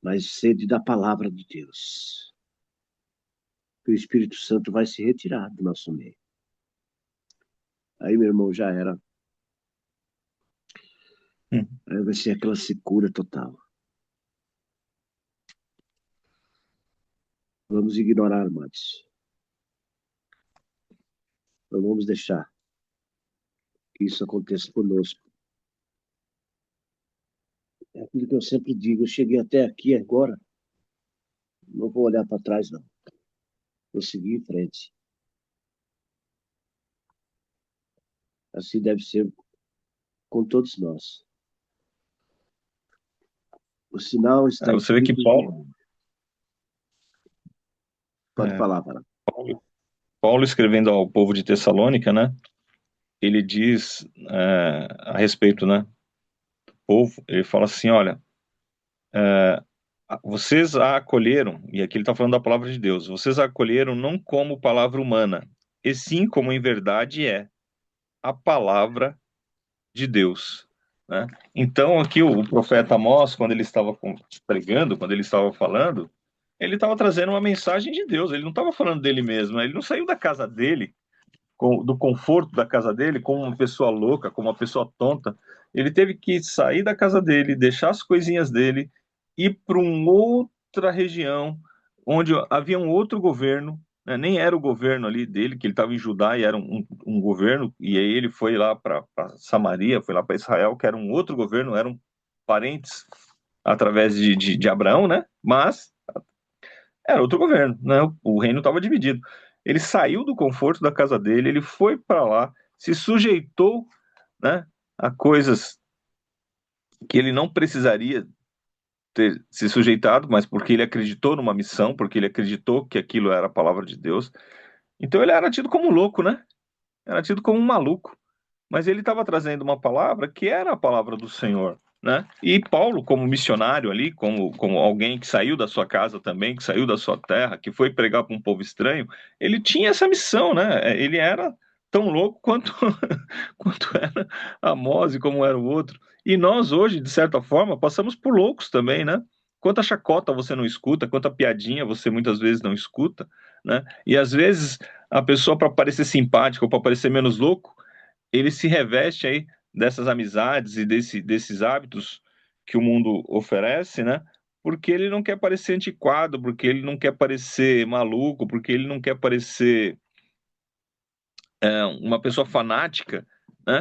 mas sede da palavra de Deus. O Espírito Santo vai se retirar do nosso meio. Aí, meu irmão, já era. Aí vai ser aquela secura total. Vamos ignorar, amados. Não vamos deixar que isso aconteça conosco. É aquilo que eu sempre digo, eu cheguei até aqui agora, não vou olhar para trás, não. Vou seguir em frente. Assim deve ser com todos nós. O sinal está Você vê que Paulo... Pode falar, Para. Paulo escrevendo ao povo de Tessalônica, né? Ele diz a respeito, né? Do povo, ele fala assim, olha, vocês a acolheram, e aqui ele está falando da palavra de Deus, vocês a acolheram não como palavra humana, e sim como em verdade é a palavra de Deus, né? Então aqui o profeta Amós, quando ele estava pregando, quando ele estava falando, ele estava trazendo uma mensagem de Deus, ele não estava falando dele mesmo, ele não saiu da casa dele, do conforto da casa dele, como uma pessoa louca, como uma pessoa tonta. Ele teve que sair da casa dele, deixar as coisinhas dele, ir para uma outra região, onde havia um outro governo, né? Nem era o governo ali dele, que ele estava em Judá e era um governo, e aí ele foi lá para Samaria, foi lá para Israel, que era um outro governo, eram parentes através de Abraão, né? Mas era outro governo, né? O reino estava dividido. Ele saiu do conforto da casa dele, ele foi para lá, se sujeitou, né, a coisas que ele não precisaria ter se sujeitado, mas porque ele acreditou numa missão, porque ele acreditou que aquilo era a palavra de Deus. Então ele era tido como louco, né? Era tido como um maluco. mas ele estava trazendo uma palavra que era a palavra do Senhor, né? E Paulo, como missionário ali, como alguém que saiu da sua casa também, que saiu da sua terra, que foi pregar para um povo estranho, ele tinha essa missão, né? Ele era tão louco quanto, quanto era Amós e como era o outro. E nós hoje, de certa forma, passamos por loucos também, né? Quanta chacota você não escuta, quanta piadinha você muitas vezes não escuta, né? E às vezes a pessoa, para parecer simpática ou para parecer menos louco, ele se reveste aí dessas amizades e desses hábitos que o mundo oferece, né? Porque ele não quer parecer antiquado, porque ele não quer parecer maluco, porque ele não quer parecer uma pessoa fanática, né?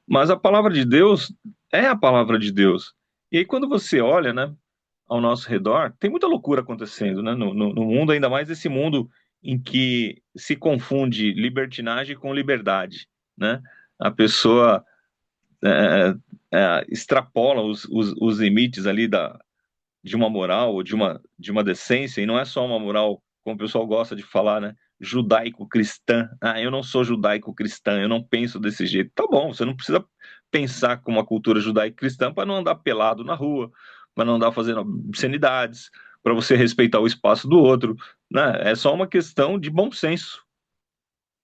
Mas a palavra de Deus é a palavra de Deus. E aí quando você olha, né, ao nosso redor, tem muita loucura acontecendo, né, no mundo, ainda mais esse mundo em que se confunde libertinagem com liberdade, né? A pessoa extrapola os limites ali de uma moral ou de uma decência, e não é só uma moral, como o pessoal gosta de falar, né? Judaico-cristã. Ah, eu não sou judaico-cristã, eu não penso desse jeito. Tá bom, você não precisa pensar com uma cultura judaico-cristã para não andar pelado na rua, para não andar fazendo obscenidades, para você respeitar o espaço do outro, né? É só uma questão de bom senso.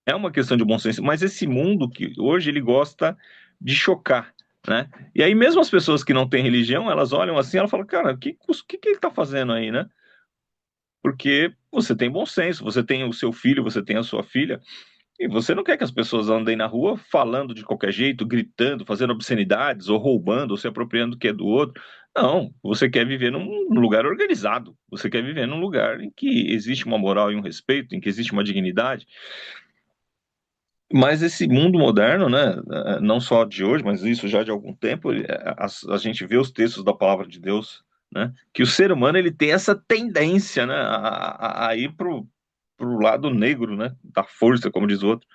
É uma questão de bom senso, mas esse mundo que hoje ele gosta de chocar, né? E aí mesmo as pessoas que não têm religião, elas olham assim, elas falam, cara, o que ele está fazendo aí, né? Porque você tem bom senso, você tem o seu filho, você tem a sua filha, e você não quer que as pessoas andem na rua falando de qualquer jeito, gritando, fazendo obscenidades, ou roubando, ou se apropriando do que é do outro. Não, você quer viver num lugar organizado, você quer viver num lugar em que existe uma moral e um respeito, em que existe uma dignidade. Mas esse mundo moderno, né, não só de hoje, mas isso já de algum tempo, a gente vê os textos da palavra de Deus, né, que o ser humano ele tem essa tendência, né, a ir pro lado negro, né, da força, como diz o outro.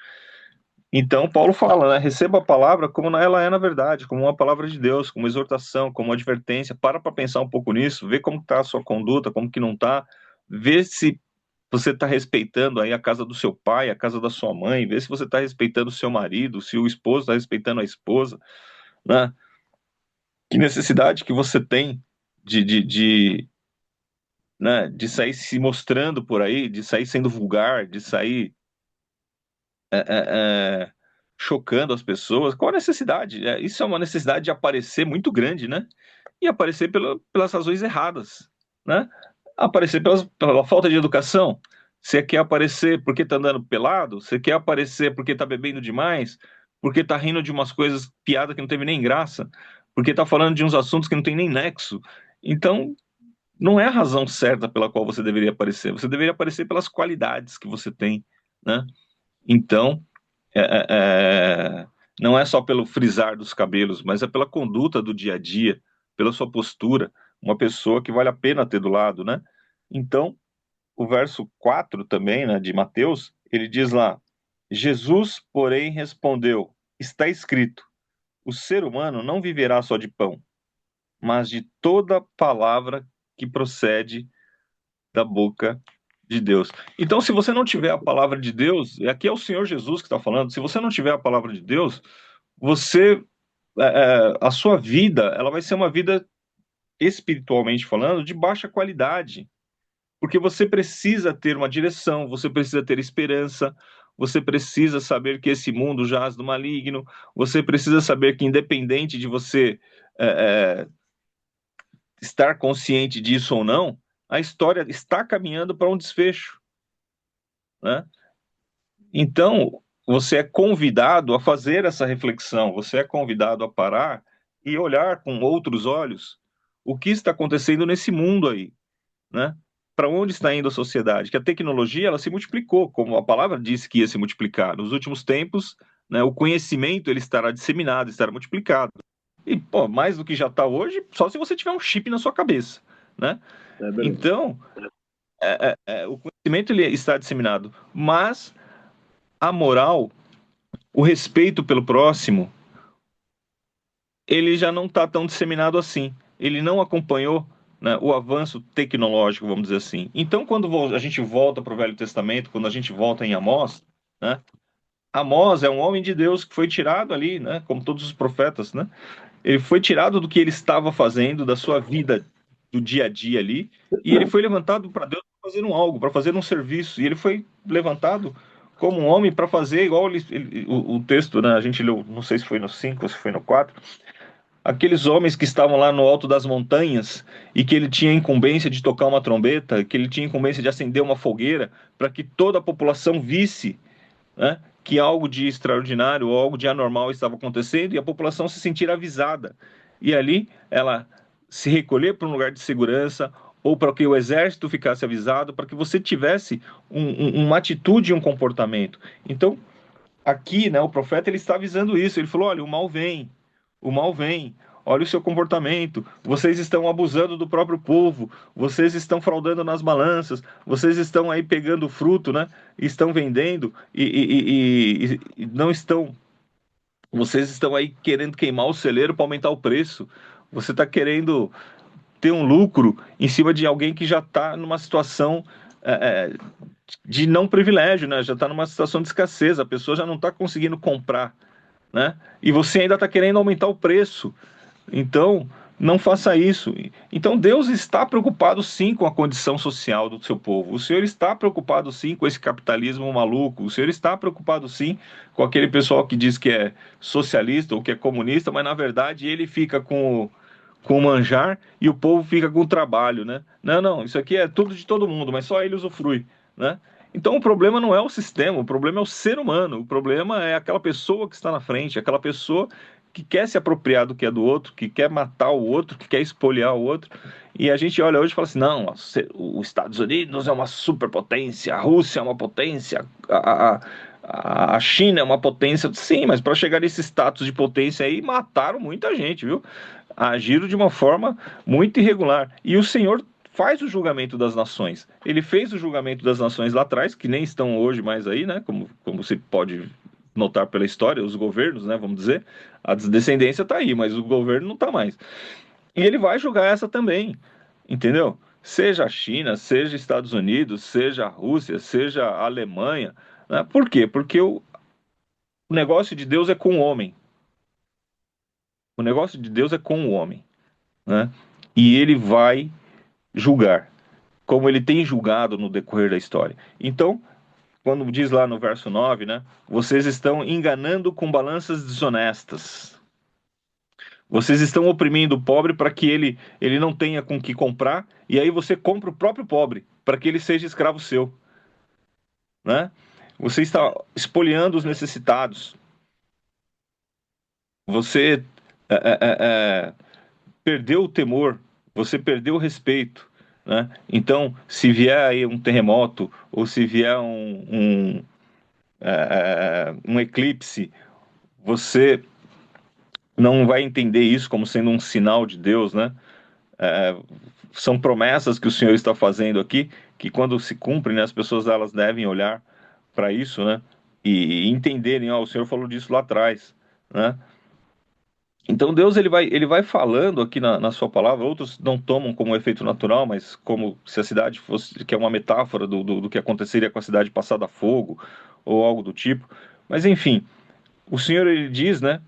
Então Paulo fala, né, receba a palavra como ela é na verdade, como uma palavra de Deus, como exortação, como advertência. Para pensar um pouco nisso, ver como está a sua conduta, como que não está, ver se você está respeitando aí a casa do seu pai, a casa da sua mãe, ver se você está respeitando o seu marido, se o esposo está respeitando a esposa, né? Que necessidade que você tem né, de sair se mostrando por aí, de sair sendo vulgar, de sair é, é, é, chocando as pessoas? Qual a necessidade? Isso é uma necessidade de aparecer muito grande, né? E aparecer pelas razões erradas, né? Aparecer pela falta de educação. Você quer aparecer porque tá andando pelado? Você quer aparecer porque tá bebendo demais? Porque tá rindo de umas coisas, piada que não teve nem graça? Porque tá falando de uns assuntos que não tem nem nexo? Então, não é a razão certa pela qual você deveria aparecer. Você deveria aparecer pelas qualidades que você tem, né? Então, é, é, é, não é só pelo frisar dos cabelos, mas é pela conduta do dia a dia, pela sua postura, uma pessoa que vale a pena ter do lado, né? Então, o verso 4 também, né, de Mateus, ele diz lá: Jesus, porém, respondeu: está escrito, o ser humano não viverá só de pão, mas de toda palavra que procede da boca de Deus. Então, se você não tiver a palavra de Deus, e aqui é o Senhor Jesus que está falando, se você não tiver a palavra de Deus, você, a sua vida, ela vai ser uma vida, espiritualmente falando, de baixa qualidade, porque você precisa ter uma direção, você precisa ter esperança, você precisa saber que esse mundo jaz do maligno, você precisa saber que, independente de você estar consciente disso ou não, a história está caminhando para um desfecho, né? Então, você é convidado a fazer essa reflexão, você é convidado a parar e olhar com outros olhos o que está acontecendo nesse mundo aí, né? Para onde está indo a sociedade? Que a tecnologia ela se multiplicou, como a palavra disse que ia se multiplicar. Nos últimos tempos, né, o conhecimento ele estará disseminado, estará multiplicado. E, pô, mais do que já está hoje, só se você tiver um chip na sua cabeça, né? Então, o conhecimento ele está disseminado, mas a moral, o respeito pelo próximo, ele já não está tão disseminado assim. Ele não acompanhou, né, o avanço tecnológico, vamos dizer assim. Então, quando a gente volta para o Velho Testamento, quando a gente volta em Amós, né, Amós é um homem de Deus que foi tirado ali, né, como todos os profetas, né? Ele foi tirado do que ele estava fazendo, da sua vida do dia a dia ali, e ele foi levantado para Deus para fazer um algo, para fazer um serviço, e ele foi levantado como um homem para fazer igual o texto, né? A gente leu, não sei se foi no 5 ou se foi no 4, aqueles homens que estavam lá no alto das montanhas e que ele tinha incumbência de tocar uma trombeta, que ele tinha incumbência de acender uma fogueira, para que toda a população visse, né, que algo de extraordinário ou algo de anormal estava acontecendo e a população se sentir avisada. E ali ela se recolher para um lugar de segurança ou para que o exército ficasse avisado, para que você tivesse uma atitude e um comportamento. Então, aqui, né, o profeta ele está avisando isso. Ele falou: olha, o mal vem. Olha o seu comportamento. Vocês estão abusando do próprio povo. Vocês estão fraudando nas balanças. Vocês estão aí pegando fruto, né? Estão vendendo e não estão. Vocês estão aí querendo queimar o celeiro para aumentar o preço. Você está querendo ter um lucro em cima de alguém que já está numa situação de não privilégio, né? Já está numa situação de escassez. A pessoa já não está conseguindo comprar, né? E você ainda está querendo aumentar o preço. Então, não faça isso. Então, Deus está preocupado sim com a condição social do seu povo. O Senhor está preocupado sim com esse capitalismo maluco. O Senhor está preocupado sim com aquele pessoal que diz que é socialista ou que é comunista, mas na verdade ele fica com o manjar e o povo fica com o trabalho, né? Não, não, isso aqui é tudo de todo mundo, mas só ele usufrui, né? Então o problema não é o sistema, o problema é o ser humano, o problema é aquela pessoa que está na frente, aquela pessoa que quer se apropriar do que é do outro, que quer matar o outro, que quer espoliar o outro. E a gente olha hoje e fala assim: não, os Estados Unidos é uma superpotência, a Rússia é uma potência, a China é uma potência. Sim, mas para chegar nesse status de potência aí, mataram muita gente, viu? Agiram de uma forma muito irregular. E o Senhor faz o julgamento das nações. Ele fez o julgamento das nações lá atrás, que nem estão hoje mais aí, né? Como se pode notar pela história, os governos, né? Vamos dizer, a descendência está aí, mas o governo não está mais. E ele vai julgar essa também, entendeu? Seja a China, seja Estados Unidos, seja a Rússia, seja a Alemanha, né? Por quê? Porque o negócio de Deus é com o homem. O negócio de Deus é com o homem, né? E ele vai julgar, como ele tem julgado no decorrer da história. Então, quando diz lá no verso 9, né? Vocês estão enganando com balanças desonestas. Vocês estão oprimindo o pobre para que ele não tenha com que comprar, e aí você compra o próprio pobre para que ele seja escravo seu, né? Você está espoliando os necessitados. Você perdeu o temor, você perdeu o respeito, né? Então, se vier aí um terremoto ou se vier um eclipse, você não vai entender isso como sendo um sinal de Deus, né? São promessas que o Senhor está fazendo aqui, que quando se cumprem, né, as pessoas elas devem olhar para isso, né? E entenderem, ó, o Senhor falou disso lá atrás, né? Então Deus ele vai falando aqui na sua palavra. Outros não tomam como efeito natural, mas como se a cidade fosse, que é uma metáfora do que aconteceria com a cidade passada a fogo ou algo do tipo. Mas enfim, o Senhor ele diz, né,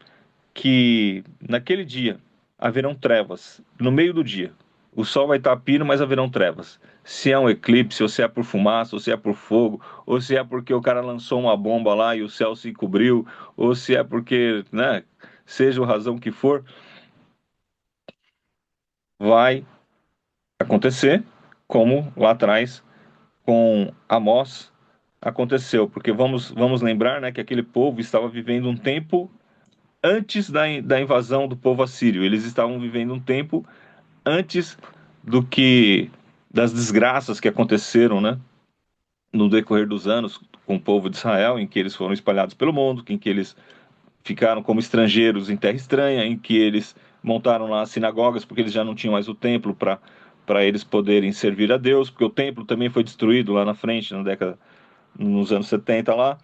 que naquele dia haverão trevas no meio do dia. O sol vai estar a pino, mas haverão trevas. Se é um eclipse, ou se é por fumaça, ou se é por fogo, ou se é porque o cara lançou uma bomba lá e o céu se cobriu, ou se é porque, né, seja a razão que for, vai acontecer, como lá atrás com Amós aconteceu. Porque vamos lembrar, né, que aquele povo estava vivendo um tempo antes da invasão do povo assírio. Eles estavam vivendo um tempo antes do que das desgraças que aconteceram, né, no decorrer dos anos com o povo de Israel, em que eles foram espalhados pelo mundo, em que eles ficaram como estrangeiros em terra estranha, em que eles montaram lá as sinagogas porque eles já não tinham mais o templo para eles poderem servir a Deus, porque o templo também foi destruído lá na frente, nos anos 70 lá.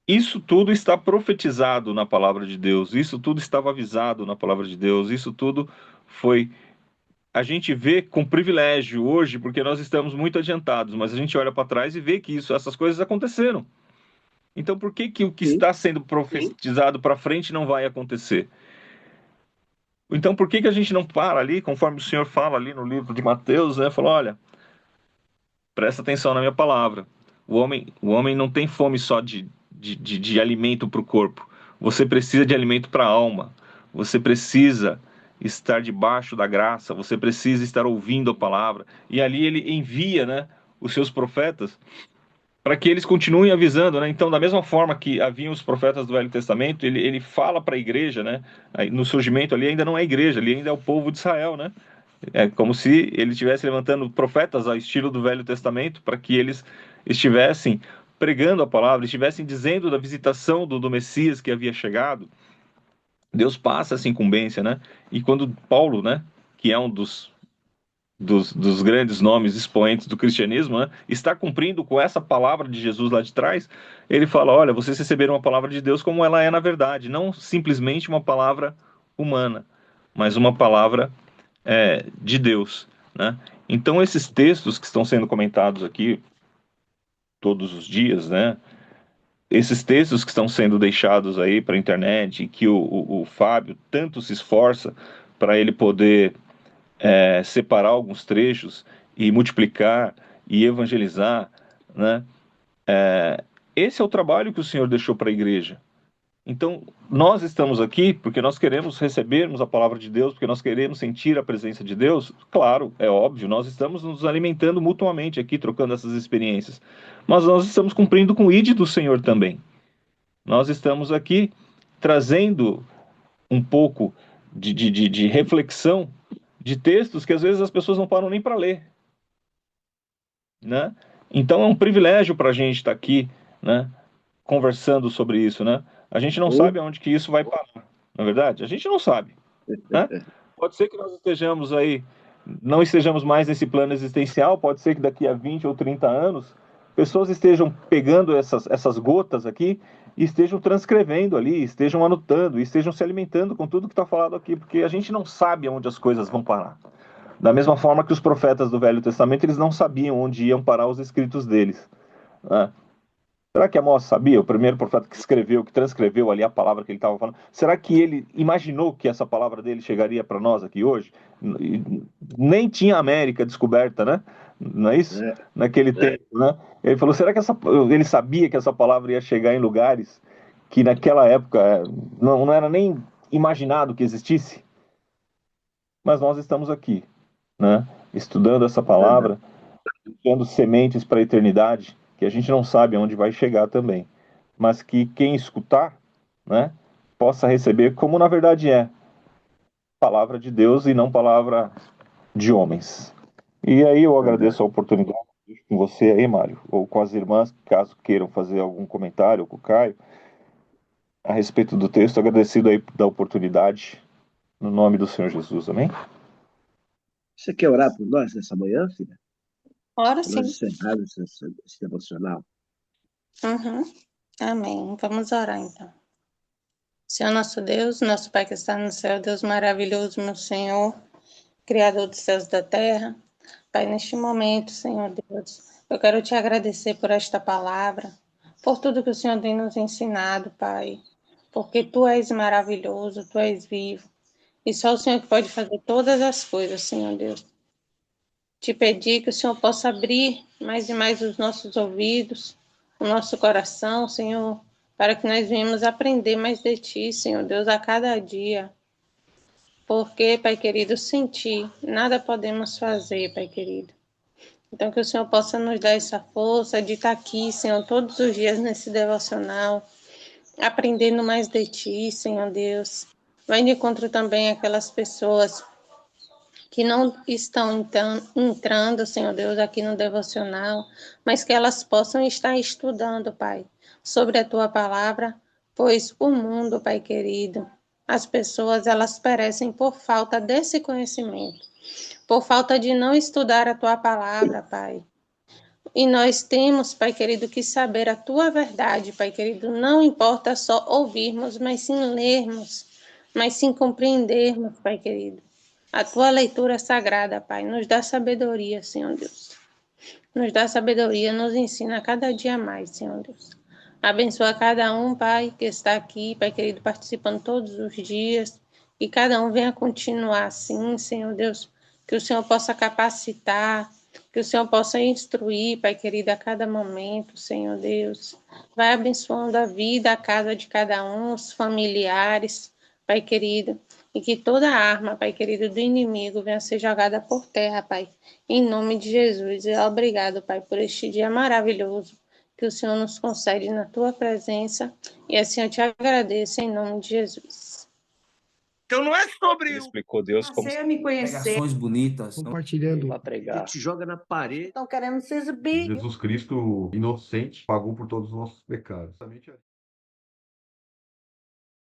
Isso tudo está profetizado na palavra de Deus, isso tudo estava avisado na palavra de Deus, isso tudo foi. A gente vê com privilégio hoje, porque nós estamos muito adiantados, mas a gente olha para trás e vê que essas coisas aconteceram. Então por que o que Sim. está sendo profetizado para frente não vai acontecer? Então por que a gente não para ali, conforme o Senhor fala ali no livro de Mateus, né? Fala, olha, presta atenção na minha palavra. O homem não tem fome só de alimento para o corpo. Você precisa de alimento para a alma. Você precisa estar debaixo da graça. Você precisa estar ouvindo a palavra. E ali ele envia, né, os seus profetas para que eles continuem avisando, né? Então, da mesma forma que haviam os profetas do Velho Testamento, ele fala para a igreja, né? Aí, no surgimento ali ainda não é a igreja, ali ainda é o povo de Israel, né? É como se ele estivesse levantando profetas ao estilo do Velho Testamento para que eles estivessem pregando a palavra, estivessem dizendo da visitação do Messias que havia chegado. Deus passa essa incumbência, né? E quando Paulo, né, que é um dos grandes nomes expoentes do cristianismo, né, está cumprindo com essa palavra de Jesus lá de trás, ele fala, olha, vocês receberam uma palavra de Deus como ela é na verdade, não simplesmente uma palavra humana, mas uma palavra de Deus, né? Então esses textos que estão sendo comentados aqui todos os dias, né? Esses textos que estão sendo deixados aí para a internet, que o Fábio tanto se esforça para ele poder separar alguns trechos e multiplicar e evangelizar, né? Esse é o trabalho que o Senhor deixou para a igreja. Então, nós estamos aqui porque nós queremos recebermos a palavra de Deus, porque nós queremos sentir a presença de Deus. Claro, é óbvio, nós estamos nos alimentando mutuamente aqui, trocando essas experiências. Mas nós estamos cumprindo com o ID do Senhor também. Nós estamos aqui trazendo um pouco de reflexão de textos que às vezes as pessoas não param nem para ler, né? Então é um privilégio para a gente estar aqui, né, conversando sobre isso, né? A gente não sabe aonde que isso vai parar, na verdade? A gente não sabe, né? Pode ser que nós estejamos aí, não estejamos mais nesse plano existencial, pode ser que daqui a 20 ou 30 anos, pessoas estejam pegando essas gotas aqui e estejam transcrevendo ali, estejam anotando, e estejam se alimentando com tudo que está falado aqui, porque a gente não sabe aonde as coisas vão parar. Da mesma forma que os profetas do Velho Testamento, eles não sabiam onde iam parar os escritos deles, né? Será que Amós sabia, o primeiro profeta que escreveu, que transcreveu ali a palavra que ele estava falando? Será que ele imaginou que essa palavra dele chegaria para nós aqui hoje? Nem tinha América descoberta, né? Não é isso? Naquele tempo, né? Ele falou, será que ele sabia que essa palavra ia chegar em lugares que naquela época não era nem imaginado que existisse? Mas nós estamos aqui, né? Estudando essa palavra, dando sementes para a eternidade, que a gente não sabe aonde vai chegar também, mas que quem escutar, né, possa receber como na verdade é, palavra de Deus e não palavra de homens. E aí eu agradeço a oportunidade com você aí, Mário, ou com as irmãs, caso queiram fazer algum comentário, ou com o Caio, a respeito do texto, agradecido aí da oportunidade, no nome do Senhor Jesus, amém? Você quer orar por nós nessa manhã, filha? Ora Para nós sim. encerrarmos esse devocional. Uhum. Amém. Vamos orar então. Senhor nosso Deus, nosso Pai que está no céu, Deus maravilhoso, meu Senhor, Criador dos céus e da terra. Pai, neste momento, Senhor Deus, eu quero te agradecer por esta palavra, por tudo que o Senhor tem nos ensinado, Pai, porque Tu és maravilhoso, Tu és vivo, e só o Senhor que pode fazer todas as coisas, Senhor Deus. Te pedir que o Senhor possa abrir mais e mais os nossos ouvidos, o nosso coração, Senhor, para que nós venhamos aprender mais de Ti, Senhor Deus, a cada dia. Porque, Pai querido, sem Ti, nada podemos fazer, Pai querido. Então, que o Senhor possa nos dar essa força de estar aqui, Senhor, todos os dias nesse devocional, aprendendo mais de Ti, Senhor Deus. Vai de encontro também aquelas pessoas que não estão entrando, Senhor Deus, aqui no devocional, mas que elas possam estar estudando, Pai, sobre a Tua palavra, pois o mundo, Pai querido, as pessoas, elas perecem por falta desse conhecimento, por falta de não estudar a Tua palavra, Pai. E nós temos, Pai querido, que saber a Tua verdade, Pai querido. Não importa só ouvirmos, mas sim lermos, mas sim compreendermos, Pai querido. A Tua leitura sagrada, Pai, nos dá sabedoria, Senhor Deus. Nos dá sabedoria, nos ensina a cada dia mais, Senhor Deus. Abençoa cada um, Pai, que está aqui, Pai querido, participando todos os dias. E cada um venha continuar assim, Senhor Deus, que o Senhor possa capacitar, que o Senhor possa instruir, Pai querido, a cada momento, Senhor Deus. Vai abençoando a vida, a casa de cada um, os familiares, Pai querido. E que toda arma, Pai querido, do inimigo venha ser jogada por terra, Pai. Em nome de Jesus. E obrigado, Pai, por este dia maravilhoso que o Senhor nos concede na tua presença. E assim eu te agradeço em nome de Jesus. Então não é sobre Ele explicou Deus como Passei a me conhecer. Pregações bonitas. Compartilhando. Para pregar. Te joga na parede. Estão querendo se exibir. Jesus Cristo, inocente, pagou por todos os nossos pecados. Exatamente.